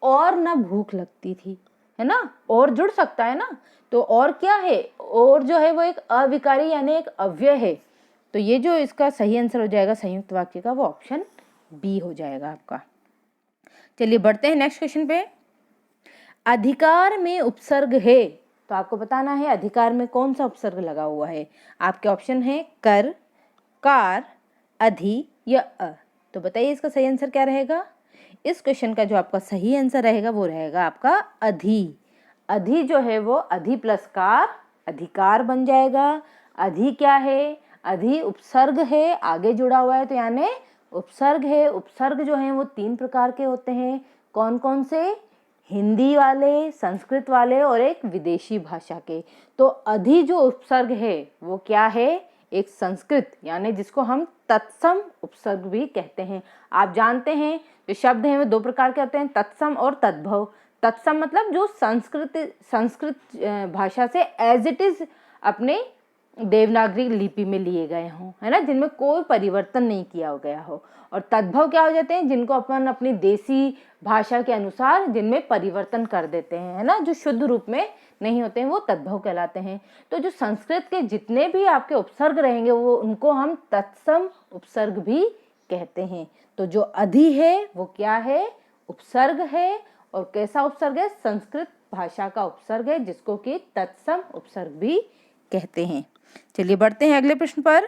और न भूख लगती थी, है ना। और जुड़ सकता है ना, तो और क्या है, और जो है वो एक अविकारी यानी एक अव्यय है। तो ये जो इसका सही आंसर हो जाएगा संयुक्त वाक्य का, वो ऑप्शन बी हो जाएगा आपका। चलिए बढ़ते हैं नेक्स्ट क्वेश्चन पे। अधिकार में उपसर्ग है, तो आपको बताना है अधिकार में कौन सा उपसर्ग लगा हुआ है। आपके ऑप्शन है कर, कार, अधि या अ। तो बताइए इसका सही आंसर क्या रहेगा। इस क्वेश्चन का जो आपका सही आंसर रहेगा वो रहेगा आपका अधि। अधि जो है वो अधि प्लस कार अधिकार बन जाएगा। अधि क्या है, अधि उपसर्ग है, आगे जुड़ा हुआ है तो यानी उपसर्ग है। उपसर्ग जो है वो 3 प्रकार के होते हैं, कौन कौन से? हिंदी वाले, संस्कृत वाले और एक विदेशी भाषा के। तो अधि जो उपसर्ग है वो क्या है, एक संस्कृत यानी जिसको हम तत्सम उपसर्ग भी कहते हैं। आप जानते हैं जो शब्द हैं वो 2 प्रकार के होते हैं, तत्सम और तद्भव। तत्सम मतलब जो संस्कृत भाषा से एज इट इज अपने देवनागरी लिपि में लिए गए हों, है ना, जिनमें कोई परिवर्तन नहीं किया गया हो। और तद्भव क्या हो जाते हैं, जिनको अपन अपनी देसी भाषा के अनुसार जिनमें परिवर्तन कर देते हैं, है ना, जो शुद्ध रूप में नहीं होते हैं, वो तद्भव कहलाते हैं। तो जो संस्कृत के जितने भी आपके उपसर्ग रहेंगे वो उनको हम तत्सम उपसर्ग भी कहते हैं। तो जो अधि है वो क्या है, उपसर्ग है। और कैसा उपसर्ग है, संस्कृत भाषा का उपसर्ग है, जिसको कि तत्सम उपसर्ग भी कहते हैं। चलिए बढ़ते हैं अगले प्रश्न पर।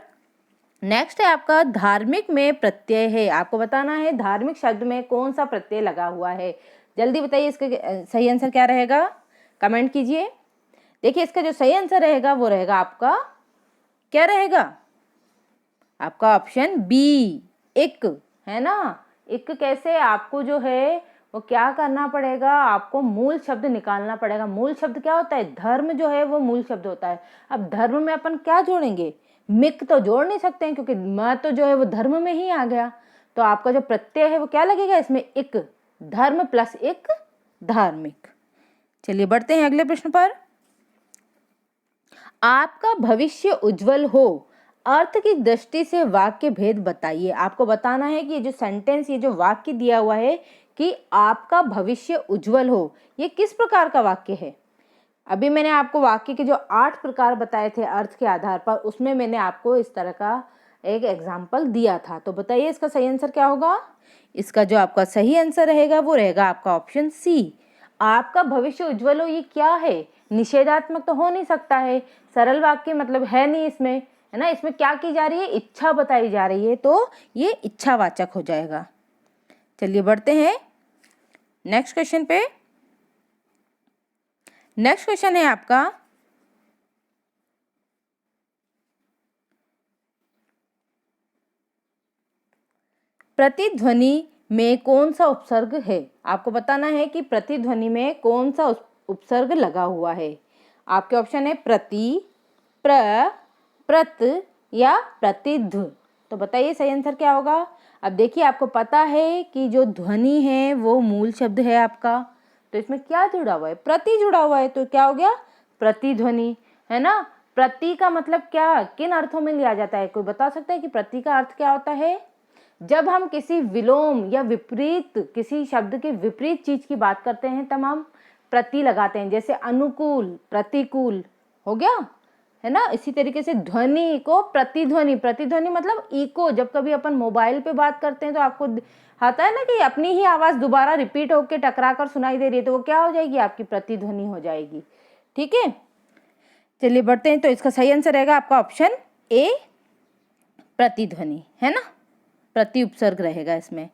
नेक्स्ट है आपका धार्मिक में प्रत्यय है। आपको बताना है धार्मिक शब्द में कौन सा प्रत्यय लगा हुआ है। जल्दी बताइए इसका सही आंसर क्या रहेगा, कमेंट कीजिए। देखिए इसका जो सही आंसर रहेगा वो रहेगा आपका, क्या रहेगा, आपका ऑप्शन बी, इक, है ना। इक कैसे, आपको जो है वो क्या करना पड़ेगा, आपको मूल शब्द निकालना पड़ेगा। मूल शब्द क्या होता है, धर्म जो है वो मूल शब्द होता है। अब धर्म में अपन क्या जोड़ेंगे, मिक तो जोड़ नहीं सकते हैं क्योंकि म तो जो है वो धर्म में ही आ गया। तो आपका जो प्रत्यय है वो क्या लगेगा इसमें, इक, धर्म प्लस इक, धार्मिक। चलिए बढ़ते हैं अगले प्रश्न पर। आपका भविष्य उज्जवल हो, अर्थ की दृष्टि से वाक्य भेद बताइए। आपको बताना है कि ये जो सेंटेंस, ये जो वाक्य दिया हुआ है कि आपका भविष्य उज्जवल हो, ये किस प्रकार का वाक्य है। अभी मैंने आपको वाक्य के जो 8 प्रकार बताए थे अर्थ के आधार पर, उसमें मैंने आपको इस तरह का एक एग्जाम्पल दिया था। तो बताइए इसका सही आंसर क्या होगा। इसका जो आपका सही आंसर रहेगा वो रहेगा आपका ऑप्शन सी, आपका भविष्य उज्जवल हो। ये क्या है, निषेधात्मक तो हो नहीं सकता है, सरल वाक्य मतलब है नहीं इसमें, है ना। इसमें क्या की जा रही है, इच्छा बताई जा रही है, तो ये इच्छावाचक हो जाएगा। चलिए बढ़ते हैं नेक्स्ट क्वेश्चन पे। नेक्स्ट क्वेश्चन है आपका, प्रतिध्वनि में कौन सा उपसर्ग है। आपको बताना है कि प्रतिध्वनि में कौन सा उपसर्ग लगा हुआ है। आपके ऑप्शन है प्रति, प्र, प्रत या प्रतिध्व। तो बताइए सही आंसर क्या होगा। अब देखिए आपको पता है कि जो ध्वनि है वो मूल शब्द है आपका, तो इसमें क्या जुड़ा हुआ है, प्रति जुड़ा हुआ है, तो क्या हो गया, प्रतिध्वनि, है ना। प्रति का मतलब क्या, किन अर्थों में लिया जाता है, कोई बता सकता है कि प्रति का अर्थ क्या होता है। जब हम किसी विलोम या विपरीत, किसी शब्द के विपरीत चीज की बात करते हैं तब हम प्रति लगाते हैं, जैसे अनुकूल, प्रतिकूल, हो गया, है ना। इसी तरीके से ध्वनि को प्रतिध्वनि, प्रतिध्वनि मतलब इको, जब कभी अपन मोबाइल पे बात करते हैं तो आपको आता है ना कि अपनी ही आवाज दोबारा रिपीट होकर टकरा कर सुनाई दे रही है, तो वो क्या हो जाएगी, आपकी प्रतिध्वनि हो जाएगी। ठीक है, चलिए बढ़ते हैं। तो इसका सही आंसर रहेगा आपका ऑप्शन ए, प्रतिध्वनि, है ना, प्रति उपसर्ग रहेगा इसमें।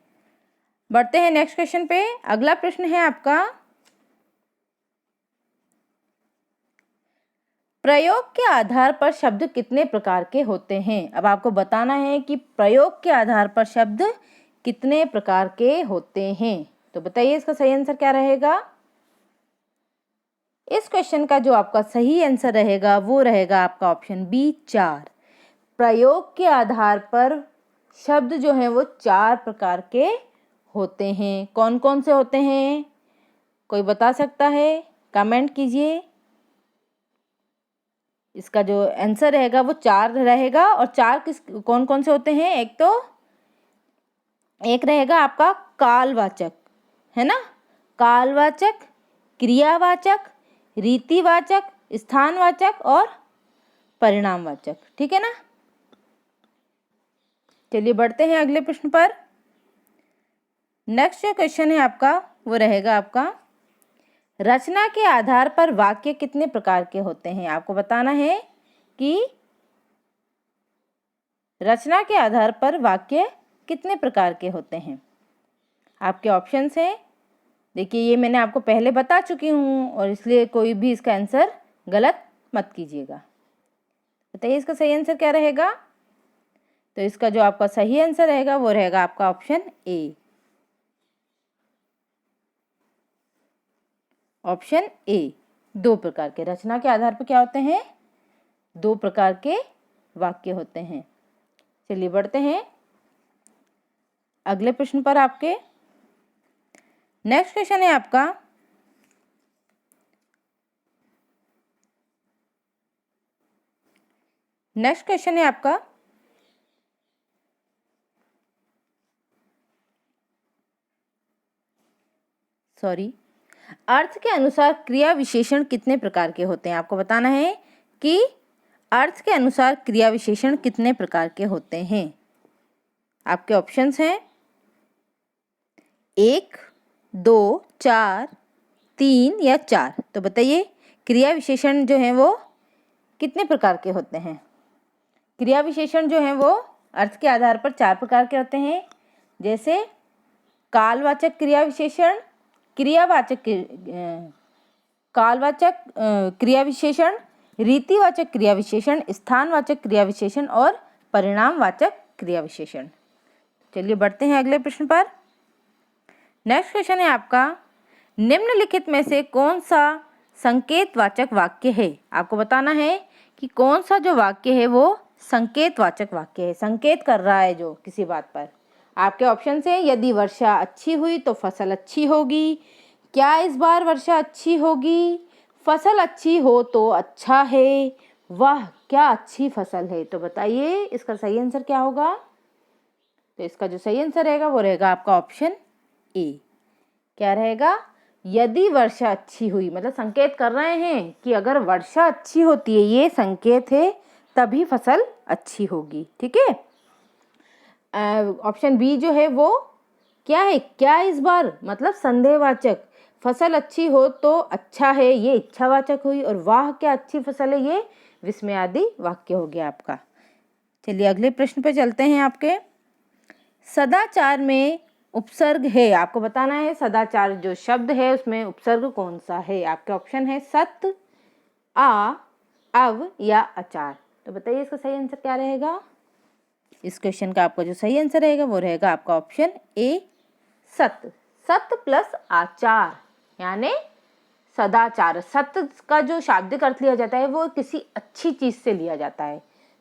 बढ़ते हैं नेक्स्ट क्वेश्चन पे। अगला प्रश्न है आपका, प्रयोग के आधार पर शब्द कितने प्रकार के होते हैं? अब आपको बताना है कि प्रयोग के आधार पर शब्द कितने प्रकार के होते हैं। तो बताइए इसका सही आंसर क्या रहेगा? इस क्वेश्चन का जो आपका सही आंसर रहेगा वो रहेगा आपका ऑप्शन बी 4। प्रयोग के आधार पर शब्द जो हैं वो 4 प्रकार के होते हैं। कौन कौन से होते हैं? कोई बता सकता है? कमेंट कीजिए। इसका जो आंसर रहेगा वो 4 रहेगा। और 4 कौन कौन से होते हैं? एक रहेगा आपका कालवाचक, है ना, कालवाचक, क्रियावाचक, रीतिवाचक, स्थानवाचक और परिणामवाचक। ठीक है ना। चलिए बढ़ते हैं अगले प्रश्न पर। नेक्स्ट जो क्वेश्चन है आपका वो रहेगा आपका रचना के आधार पर वाक्य कितने प्रकार के होते हैं? आपको बताना है कि रचना के आधार पर वाक्य कितने प्रकार के होते हैं। आपके ऑप्शंस हैं, देखिए ये मैंने आपको पहले बता चुकी हूँ और इसलिए कोई भी इसका आंसर गलत मत कीजिएगा। बताइए इसका सही आंसर क्या रहेगा? तो इसका जो आपका सही आंसर रहेगा वो रहेगा आपका ऑप्शन ए। ऑप्शन ए, 2 प्रकार के। रचना के आधार पर क्या होते हैं? 2 प्रकार के वाक्य होते हैं। चलिए बढ़ते हैं अगले प्रश्न पर। आपके नेक्स्ट क्वेश्चन है आपका अर्थ के अनुसार क्रिया विशेषण कितने प्रकार के होते हैं? आपको बताना है कि अर्थ के अनुसार क्रिया विशेषण कितने प्रकार के होते हैं। आपके ऑप्शंस हैं 1, 2, 4, 3 या 4। तो बताइए क्रिया विशेषण जो हैं वो कितने प्रकार के होते हैं? क्रिया विशेषण जो हैं वो अर्थ के आधार पर 4 प्रकार के होते हैं, जैसे कालवाचक क्रिया विशेषण, कालवाचक क्रिया विशेषण, रीतिवाचक क्रिया विशेषण, स्थानवाचक क्रिया विशेषण और परिणामवाचक क्रिया विशेषण। चलिए बढ़ते हैं अगले प्रश्न पर। नेक्स्ट क्वेश्चन है आपका निम्नलिखित में से कौन सा संकेतवाचक वाक्य है? आपको बताना है कि कौन सा जो वाक्य है वो संकेतवाचक वाक्य है, संकेत कर रहा है जो किसी बात पर। आपके ऑप्शन है यदि वर्षा अच्छी हुई तो फसल अच्छी होगी, क्या इस बार वर्षा अच्छी होगी, फसल अच्छी हो तो अच्छा है, वाह क्या अच्छी फसल है। तो बताइए इसका सही आंसर क्या होगा? तो इसका जो सही आंसर रहेगा वो रहेगा आपका ऑप्शन ए। क्या रहेगा? यदि वर्षा अच्छी हुई, मतलब संकेत कर रहे हैं कि अगर वर्षा अच्छी होती है, ये संकेत है, तभी फसल अच्छी होगी। ठीक है। ऑप्शन बी जो है वो क्या है? क्या इस बार, मतलब संदेहवाचक। फसल अच्छी हो तो अच्छा है, ये इच्छावाचक हुई। और वाह क्या अच्छी फसल है, ये विस्मयादि वाक्य हो गया आपका। चलिए अगले प्रश्न पे चलते हैं। आपके सदाचार में उपसर्ग है, आपको बताना है सदाचार जो शब्द है उसमें उपसर्ग कौन सा है। आपके ऑप्शन है सत, आ, अव या अचार। तो बताइए इसका सही आंसर क्या रहेगा? इस क्वेश्चन का आपका जो सही आंसर रहेगा वो रहेगा आपका ऑप्शन ए, सत। सत प्लस आचार यानी सदाचार। सत का जो शाब्दिक अर्थ लिया जाता है वो किसी अच्छी चीज से लिया जाता है।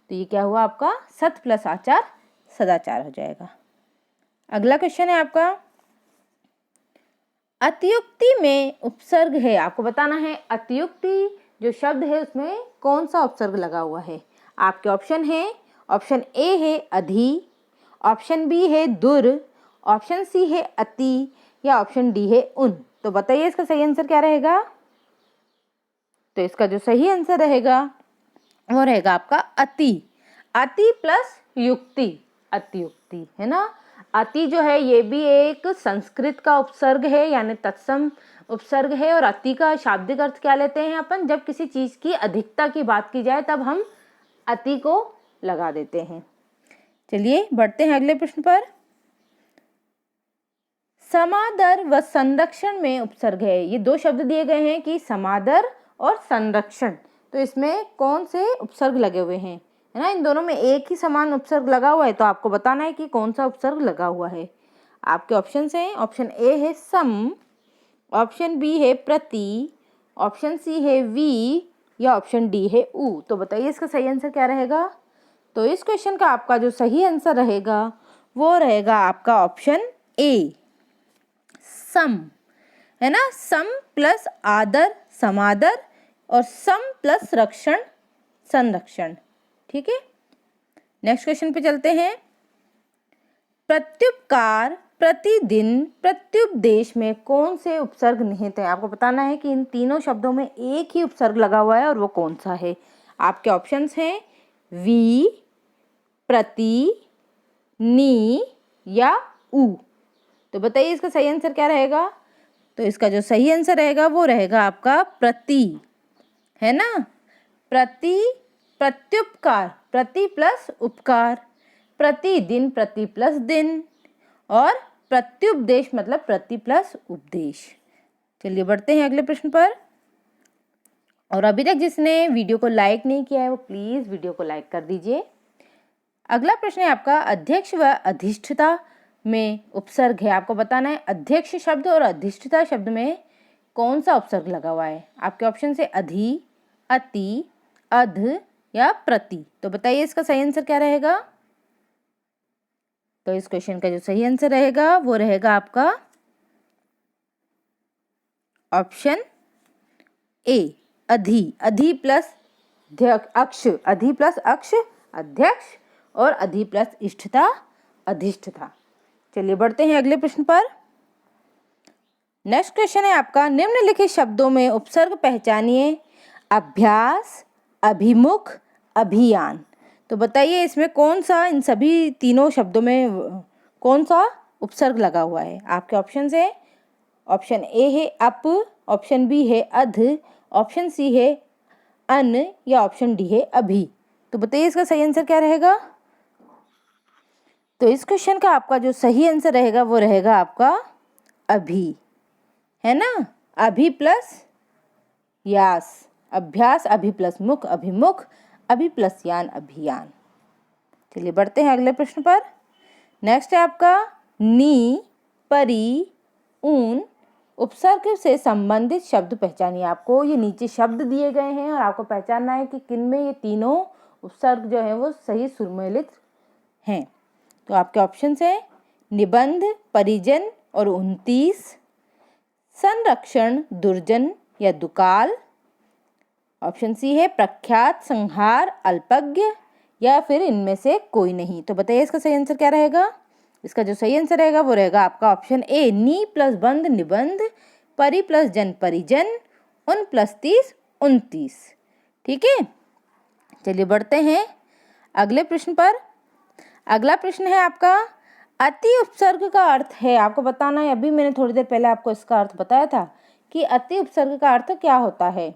तो ये क्या हुआ आपका? सत प्लस आचार सदाचार हो जाएगा। अगला क्वेश्चन है आपका अतियुक्ति में उपसर्ग है। आपको बताना है अतियुक्ति जो शब्द है उसमें कौन सा उपसर्ग लगा हुआ है। आपके ऑप्शन है, ऑप्शन ए है अधि, ऑप्शन बी है दुर, ऑप्शन सी है अति या ऑप्शन डी है उन। तो बताइए इसका सही आंसर क्या रहेगा? तो इसका जो सही आंसर रहेगा वो रहेगा आपका अति। अति प्लस युक्ति, अतियुक्ति, है ना। अति जो है ये भी एक संस्कृत का उपसर्ग है यानी तत्सम उपसर्ग है। और अति का शाब्दिक अर्थ क्या लेते हैं अपन? जब किसी चीज की अधिकता की बात की जाए तब हम अति को लगा देते हैं। चलिए बढ़ते हैं अगले प्रश्न पर। समादर व संरक्षण में उपसर्ग है। ये 2 शब्द दिए गए हैं कि समादर और संरक्षण। तो तो इसमें कौन से उपसर्ग लगे हुए हैं, है ना। इन दोनों में एक ही समान उपसर्ग लगा हुआ है, तो आपको बताना है कि कौन सा उपसर्ग लगा हुआ है। आपके ऑप्शन हैं, ऑप्शन ए है सम, ऑप्शन बी है प्रति, ऑप्शन सी है वी, या ऑप्शन डी है उ। तो बताइए इसका सही आंसर क्या रहेगा। तो इस क्वेश्चन का आपका जो सही आंसर रहेगा वो रहेगा आपका ऑप्शन ए, सम, है ना। सम प्लस आदर समादर और सम प्लस रक्षण संरक्षण। ठीक है, नेक्स्ट क्वेश्चन पे चलते हैं। प्रत्युपकार प्रतिदिन प्रत्युपदेश में कौन से उपसर्ग निहित है। आपको बताना है कि इन तीनों शब्दों में एक ही उपसर्ग लगा हुआ है और वो कौन सा है। आपके ऑप्शंस हैं वी, प्रति, नी या उ। तो बताइए इसका सही आंसर क्या रहेगा। तो इसका जो सही आंसर रहेगा वो रहेगा आपका प्रति, है ना। प्रति, प्रत्युपकार, प्रति प्लस उपकार, प्रतिदिन प्रति प्लस दिन, और प्रत्युपदेश मतलब प्रति प्लस उपदेश। चलिए बढ़ते हैं अगले प्रश्न पर। और अभी तक जिसने वीडियो को लाइक नहीं किया है वो प्लीज वीडियो को लाइक कर दीजिए। अगला प्रश्न है आपका, अध्यक्ष व अधिष्ठता में उपसर्ग है। आपको बताना है अध्यक्ष शब्द और अधिष्ठता शब्द में कौन सा उपसर्ग लगा हुआ है। आपके ऑप्शन से अधि, अति, अध या प्रति। तो बताइए इसका सही आंसर क्या रहेगा। तो इस क्वेश्चन का जो सही आंसर रहेगा वो रहेगा आपका ऑप्शन ए, अधि। अधि प्लस अक्ष, अधि प्लस अक्ष अध्यक्ष, और अधि प्लस इष्ठता अधिष्ठता। चलिए बढ़ते हैं अगले प्रश्न पर। नेक्स्ट क्वेश्चन है आपका, निम्नलिखित शब्दों में उपसर्ग पहचानिए। अभ्यास, अभिमुख, अभियान। तो बताइए इसमें कौन सा, इन सभी तीनों शब्दों में कौन सा उपसर्ग लगा हुआ है। आपके ऑप्शन है, ऑप्शन ए है अप, ऑप्शन बी है अध, ऑप्शन सी है अन, या ऑप्शन डी है अभी। तो बताइए इसका सही आंसर क्या रहेगा। तो इस क्वेश्चन का आपका जो सही आंसर रहेगा वो रहेगा आपका अभी, है ना। अभी प्लस यास, अभ्यास, अभी प्लस मुख अभिमुख, अभी प्लस यान अभियान। चलिए बढ़ते हैं अगले प्रश्न पर। नेक्स्ट है आपका, नी, परी, ऊन उपसर्ग से संबंधित शब्द पहचानिए। आपको ये नीचे शब्द दिए गए हैं और आपको पहचानना है कि किन में ये तीनों उपसर्ग जो है वो सही सुमेलित हैं। तो आपके ऑप्शन है निबंध, परिजन और 29, संरक्षण, दुर्जन या दुकाल, ऑप्शन सी है प्रख्यात, संहार, अल्पज्ञ, या फिर इनमें से कोई नहीं। तो बताइए इसका सही आंसर क्या रहेगा। इसका जो सही आंसर रहेगा वो रहेगा आपका ऑप्शन ए, नी प्लस बंध निबंध, परि प्लस जन परिजन, उन प्लस 30 29। ठीक है, चलिए बढ़ते हैं अगले प्रश्न पर। अगला प्रश्न है आपका, अति उपसर्ग का अर्थ है। आपको बताना है, अभी मैंने थोड़ी देर पहले आपको इसका अर्थ बताया था कि अति उपसर्ग का अर्थ क्या होता है।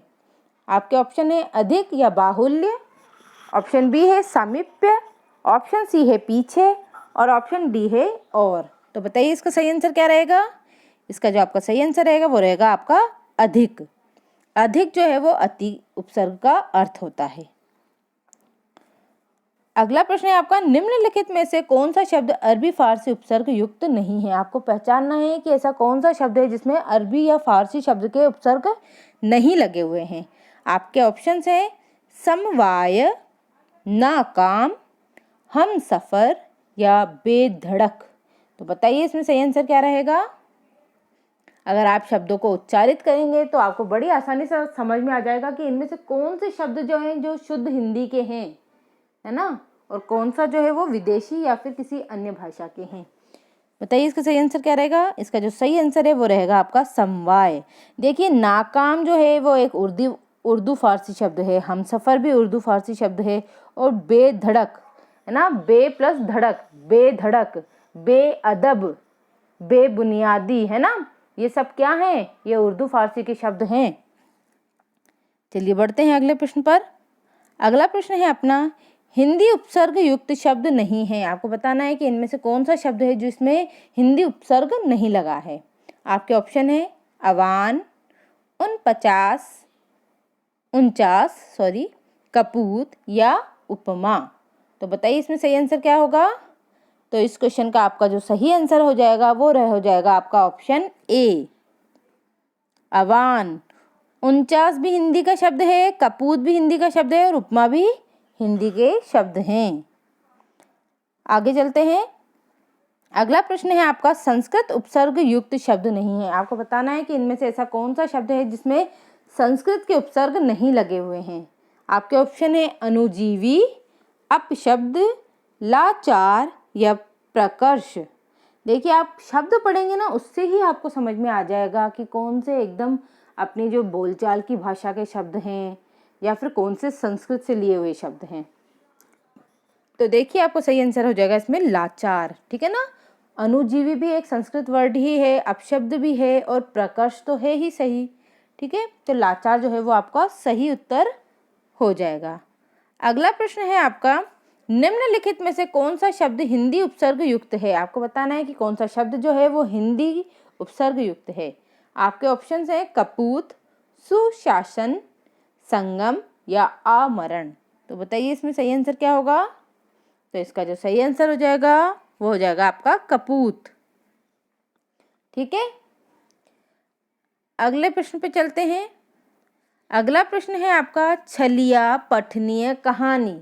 आपके ऑप्शन है अधिक या बाहुल्य, ऑप्शन बी है सामीप्य, ऑप्शन सी है पीछे, और ऑप्शन डी है और। तो बताइए इसका सही आंसर क्या रहेगा। इसका जो आपका सही आंसर रहेगा वो रहेगा आपका अधिक। अधिक जो है वो अति उपसर्ग का अर्थ होता है। अगला प्रश्न है आपका, निम्नलिखित में से कौन सा शब्द अरबी फारसी उपसर्ग युक्त नहीं है। आपको पहचानना है कि ऐसा कौन सा शब्द है जिसमें अरबी या फारसी शब्द के उपसर्ग नहीं लगे हुए हैं। आपके ऑप्शंस हैं समवाय, नाकाम, हम सफर या बेधड़क। तो बताइए इसमें सही आंसर क्या रहेगा। अगर आप शब्दों को उच्चारित करेंगे तो आपको बड़ी आसानी से समझ में आ जाएगा कि इनमें से कौन से शब्द जो हैं जो शुद्ध हिंदी के हैं, है ना, और कौन सा जो है वो विदेशी या फिर किसी अन्य भाषा के हैं। बताइए इसका सही आंसर क्या रहेगा। इसका जो सही आंसर है वो रहेगा आपका समवाय। देखिए नाकाम जो है वो एक उर्दू फारसी शब्द है, हमसफर भी उर्दू फारसी शब्द है, और बेधड़क, है ना, बे प्लस धड़क, बेधड़क, बेअदब, बेबुनियादी, है ना, ये सब क्या है, ये उर्दू फारसी के शब्द हैं। चलिए बढ़ते हैं अगले प्रश्न पर। अगला प्रश्न है अपना, हिंदी उपसर्ग युक्त शब्द नहीं है। आपको बताना है कि इनमें से कौन सा शब्द है जिसमें हिंदी उपसर्ग नहीं लगा है। आपके ऑप्शन है अवान, 49, कपूत या उपमा। तो बताइए इसमें सही आंसर क्या होगा। तो इस क्वेश्चन का आपका जो सही आंसर हो जाएगा वो हो जाएगा आपका ऑप्शन ए, अवान। 49 भी हिंदी का शब्द है, कपूत भी हिंदी का शब्द है और उपमा भी हिंदी के शब्द हैं। आगे चलते हैं। अगला प्रश्न है आपका, संस्कृत उपसर्ग युक्त शब्द नहीं है। आपको बताना है कि इनमें से ऐसा कौन सा शब्द है जिसमें संस्कृत के उपसर्ग नहीं लगे हुए हैं। आपके ऑप्शन है अनुजीवी, अपशब्द, लाचार या प्रकर्ष। देखिए आप शब्द पढ़ेंगे ना, उससे ही आपको समझ में आ जाएगा कि कौन से एकदम अपनी जो बोलचाल की भाषा के शब्द हैं या फिर कौन से संस्कृत से लिए हुए शब्द हैं। तो देखिए आपको सही आंसर हो जाएगा इसमें लाचार, ठीक है ना। अनुजीवी भी एक संस्कृत वर्ड ही है, अपशब्द भी है और प्रकर्ष तो है ही सही, ठीक है। तो लाचार जो है वो आपका सही उत्तर हो जाएगा। अगला प्रश्न है आपका, निम्नलिखित में से कौन सा शब्द हिंदी उपसर्ग युक्त है। आपको बताना है कि कौन सा शब्द जो है वो हिंदी उपसर्ग युक्त है। आपके ऑप्शंस हैं कपूत, सुशासन, संगम या आमरण। तो बताइए इसमें सही आंसर क्या होगा। तो इसका जो सही आंसर हो जाएगा वो हो जाएगा आपका कपूत, ठीक है। अगले प्रश्न पे चलते हैं। अगला प्रश्न है आपका, छलिया, पठनीय, कहानी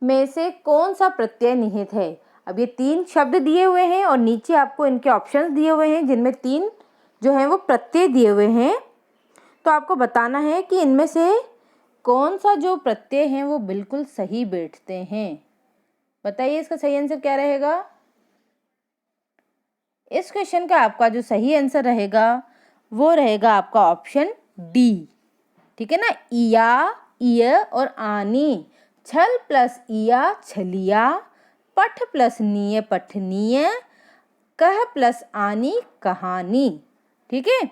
में से कौन सा प्रत्यय निहित है। अब ये 3 शब्द दिए हुए हैं और नीचे आपको इनके ऑप्शंस दिए हुए हैं जिनमें 3 जो हैं वो प्रत्यय दिए हुए हैं। तो आपको बताना है कि इनमें से कौन सा जो प्रत्यय हैं वो बिल्कुल सही बैठते हैं। बताइए इसका सही आंसर क्या रहेगा। इस क्वेश्चन का आपका जो सही आंसर रहेगा वो रहेगा आपका ऑप्शन डी, ठीक है ना। इया, इय और आनी, छल प्लस इया छलिया, पठ प्लस नीय पठनीय, कह प्लस आनी कहानी, ठीक है।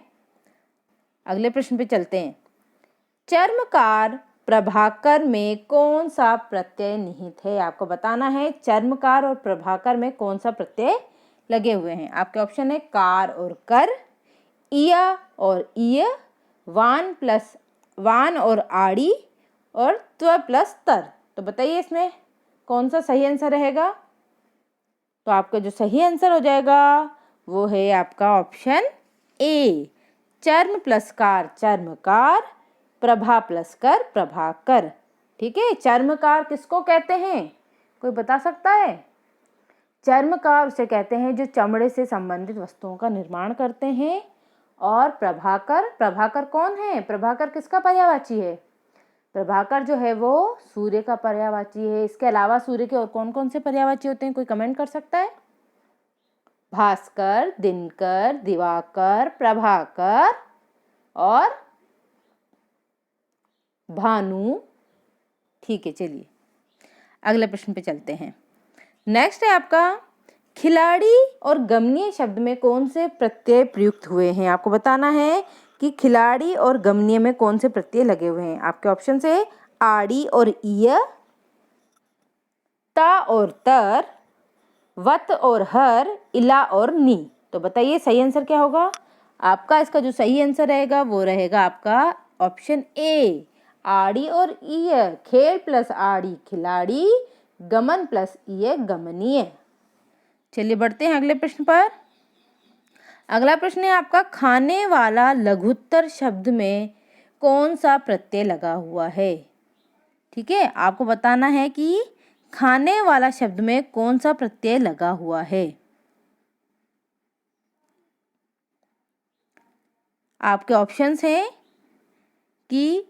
अगले प्रश्न पे चलते हैं। चर्मकार प्रभाकर में कौन सा प्रत्यय निहित है। आपको बताना है चर्मकार और प्रभाकर में कौन सा प्रत्यय लगे हुए हैं। आपके ऑप्शन है कार और कर, इया और इय, वान और आड़ी और त्व प्लस तर। तो बताइए इसमें कौन सा सही आंसर रहेगा। तो आपका जो सही आंसर हो जाएगा वो है आपका ऑप्शन ए, चर्म प्लस कार चर्मकार, प्रभा प्लस कर प्रभाकर, ठीक है। चर्मकार किसको कहते हैं, कोई बता सकता है। चर्मकार उसे कहते हैं जो चमड़े से संबंधित वस्तुओं का निर्माण करते हैं। और प्रभाकर कौन है, प्रभाकर किसका पर्यायवाची है। प्रभाकर जो है वो सूर्य का पर्यायवाची है। इसके अलावा सूर्य के और कौन कौन से पर्यायवाची होते हैं, कोई कमेंट कर सकता है। भास्कर, दिनकर, दिवाकर, प्रभाकर और भानु, ठीक है। चलिए अगले प्रश्न पे चलते हैं। नेक्स्ट है आपका, खिलाड़ी और गमनीय शब्द में कौन से प्रत्यय प्रयुक्त हुए हैं। आपको बताना है कि खिलाड़ी और गमनीय में कौन से प्रत्यय लगे हुए हैं। आपके ऑप्शन है आड़ी और ईय, ता और तर, वत और हर, इला और नी। तो बताइए सही आंसर क्या होगा। आपका इसका जो सही आंसर रहेगा वो रहेगा आपका ऑप्शन ए, आड़ी और ईय, खेल प्लस आड़ी खिलाड़ी, गमन प्लस ईय गमनीय। चलिए बढ़ते हैं अगले प्रश्न पर। अगला प्रश्न है आपका, खाने वाला लघुत्तर शब्द में कौन सा प्रत्यय लगा हुआ है। ठीक है, आपको बताना है कि खाने वाला शब्द में कौन सा प्रत्यय लगा हुआ है। आपके ऑप्शंस हैं कि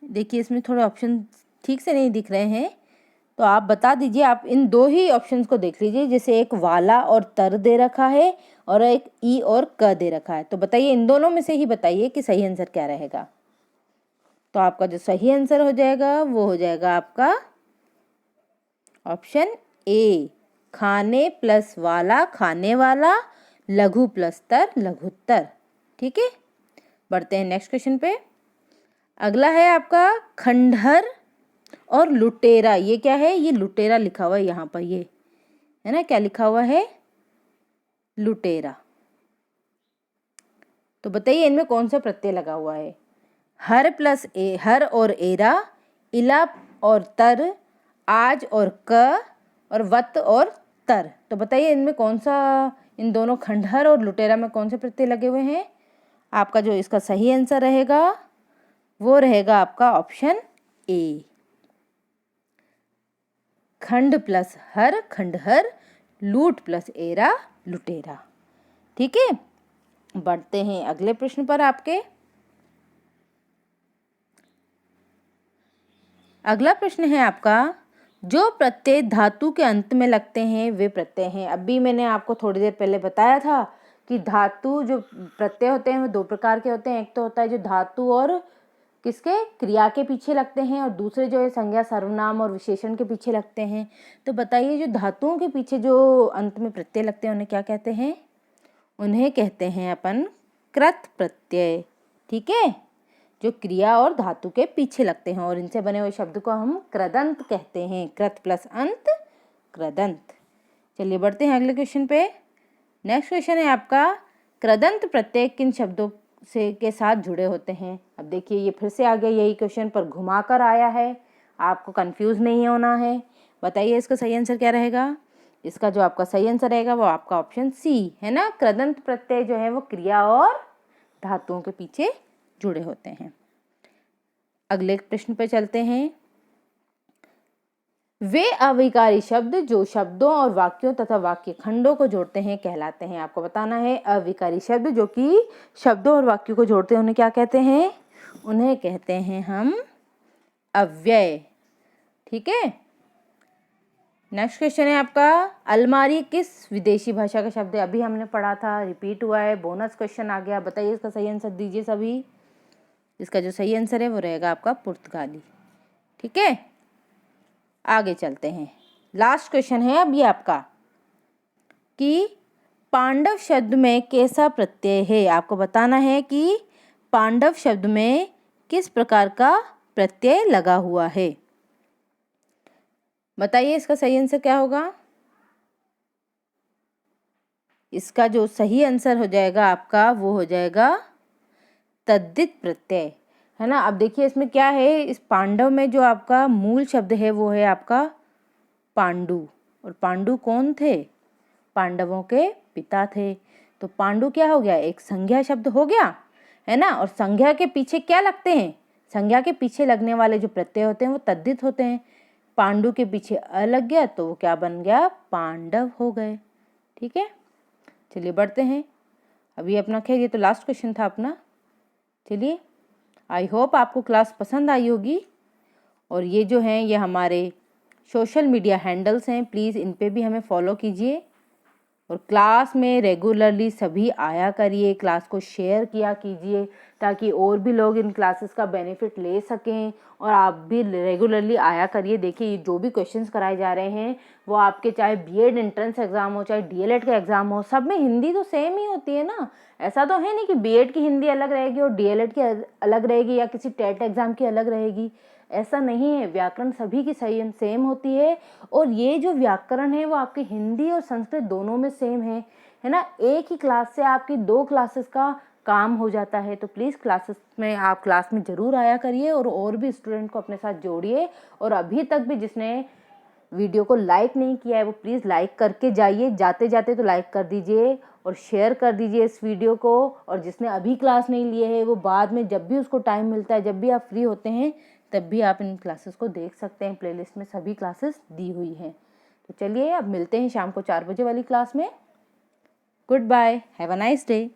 देखिए इसमें थोड़े ऑप्शन ठीक से नहीं दिख रहे हैं, तो आप बता दीजिए। आप इन दो ही ऑप्शंस को देख लीजिए, जैसे एक वाला और तर दे रखा है और एक ई और क दे रखा है। तो बताइए इन दोनों में से ही बताइए कि सही आंसर क्या रहेगा। तो आपका जो सही आंसर हो जाएगा वो हो जाएगा आपका ऑप्शन ए, खाने प्लस वाला खाने वाला, लघु प्लस तर लघुत्तर। ठीक है, बढ़ते हैं नेक्स्ट क्वेश्चन पे। अगला है आपका खंडहर और लुटेरा। ये क्या है, ये लुटेरा लिखा हुआ है यहाँ पर, ये है ना, क्या लिखा हुआ है, लुटेरा। तो बताइए इनमें कौन सा प्रत्यय लगा हुआ है। हर और एरा, इला और तर, आज और क, और वत और तर। तो बताइए इनमें कौन सा, इन दोनों खंडहर और लुटेरा में कौन से प्रत्यय लगे हुए हैं? आपका जो इसका सही आंसर रहेगा वो रहेगा आपका ऑप्शन ए। खंड प्लस हर खंडहर, लूट प्लस एरा लुटेरा। ठीक है, बढ़ते हैं अगले प्रश्न पर आपके। अगला प्रश्न है आपका, जो प्रत्यय धातु के अंत में लगते हैं वे प्रत्यय हैं। अभी मैंने आपको थोड़ी देर पहले बताया था कि धातु जो प्रत्यय होते हैं वो दो प्रकार के होते हैं। एक तो होता है जो धातु और किसके, क्रिया के पीछे लगते हैं, और दूसरे जो है संज्ञा, सर्वनाम और विशेषण के पीछे लगते हैं। तो बताइए जो धातुओं के पीछे जो अंत में प्रत्यय लगते हैं उन्हें क्या कहते हैं? उन्हें कहते हैं अपन कृत प्रत्यय। ठीक है, जो क्रिया और धातु के पीछे लगते हैं और इनसे बने हुए शब्द को हम कृदंत कहते हैं। कृत प्लस अंत कृदंत। चलिए बढ़ते हैं अगले क्वेश्चन पे। नेक्स्ट क्वेश्चन है आपका, कृदंत प्रत्यय किन शब्दों से के साथ जुड़े होते हैं? अब देखिए ये फिर से आ गया यही क्वेश्चन, पर घुमाकर आया है, आपको कंफ्यूज नहीं होना है। बताइए इसका सही आंसर क्या रहेगा? इसका जो आपका सही आंसर रहेगा वो आपका ऑप्शन सी है ना। कृदंत प्रत्यय जो है वो क्रिया और धातुओं के पीछे जुड़े होते हैं। अगले प्रश्न पे चलते हैं। वे अविकारी शब्द जो शब्दों और वाक्यों तथा वाक्य खंडों को जोड़ते हैं कहलाते हैं। आपको बताना है अविकारी शब्द जो कि शब्दों और वाक्यों को जोड़ते हैं उन्हें क्या कहते हैं? उन्हें कहते हैं हम अव्यय। ठीक है, नेक्स्ट क्वेश्चन है आपका, अलमारी किस विदेशी भाषा का शब्द है? अभी हमने पढ़ा था, रिपीट हुआ है, बोनस क्वेश्चन आ गया। बताइए इसका सही आंसर दीजिए सभी। इसका जो सही आंसर है वो रहेगा आपका पुर्तगाली। ठीक है, आगे चलते हैं। लास्ट क्वेश्चन है अब ये आपका कि पांडव शब्द में कैसा प्रत्यय है? आपको बताना है कि पांडव शब्द में किस प्रकार का प्रत्यय लगा हुआ है। बताइए इसका सही आंसर क्या होगा? इसका जो सही आंसर हो जाएगा आपका वो हो जाएगा तद्धित प्रत्यय, है ना। अब देखिए इसमें क्या है, इस पांडव में जो आपका मूल शब्द है वो है आपका पांडु, और पांडु कौन थे? पांडवों के पिता थे। तो पांडु क्या हो गया? एक संज्ञा शब्द हो गया, है ना। और संज्ञा के पीछे क्या लगते हैं? संज्ञा के पीछे लगने वाले जो प्रत्यय होते हैं वो तद्धित होते हैं। पांडु के पीछे अ लग गया तो वो क्या बन गया? पांडव हो गए। ठीक है, चलिए बढ़ते हैं। अभी अपना खैर ये तो लास्ट क्वेश्चन था अपना। चलिए, आई होप आपको क्लास पसंद आई होगी, और ये जो हैं ये हमारे सोशल मीडिया हैंडल्स हैं, प्लीज़ इन पे भी हमें फॉलो कीजिए, और क्लास में रेगुलरली सभी आया करिए, क्लास को शेयर किया कीजिए ताकि और भी लोग इन क्लासेस का बेनिफिट ले सकें, और आप भी रेगुलरली आया करिए। देखिए जो भी क्वेश्चंस कराए जा रहे हैं वो आपके चाहे बीएड एंट्रेंस एग्ज़ाम हो चाहे डीएलएड का एग्ज़ाम हो, सब में हिंदी तो सेम ही होती है ना। ऐसा तो है नहीं कि बीएड की हिंदी अलग रहेगी और डीएलएड की अलग रहेगी या किसी टेट एग्ज़ाम की अलग रहेगी, ऐसा नहीं है। व्याकरण सभी की सेम होती है, और ये जो व्याकरण है वो आपकी हिंदी और संस्कृत दोनों में सेम है ना। एक ही क्लास से आपकी 2 क्लासेस का काम हो जाता है। तो प्लीज़ क्लासेस में आप क्लास में ज़रूर आया करिए, और भी स्टूडेंट को अपने साथ जोड़िए। और अभी तक भी जिसने वीडियो को लाइक नहीं किया है वो प्लीज़ लाइक करके जाइए, जाते जाते तो लाइक कर दीजिए और शेयर कर दीजिए इस वीडियो को। और जिसने अभी क्लास नहीं लिए है वो बाद में जब भी उसको टाइम मिलता है, जब भी आप फ्री होते हैं तब भी आप इन क्लासेस को देख सकते हैं। प्लेलिस्ट में सभी क्लासेस दी हुई हैं। तो चलिए अब मिलते हैं शाम को 4 बजे वाली क्लास में। Good bye, have a nice day.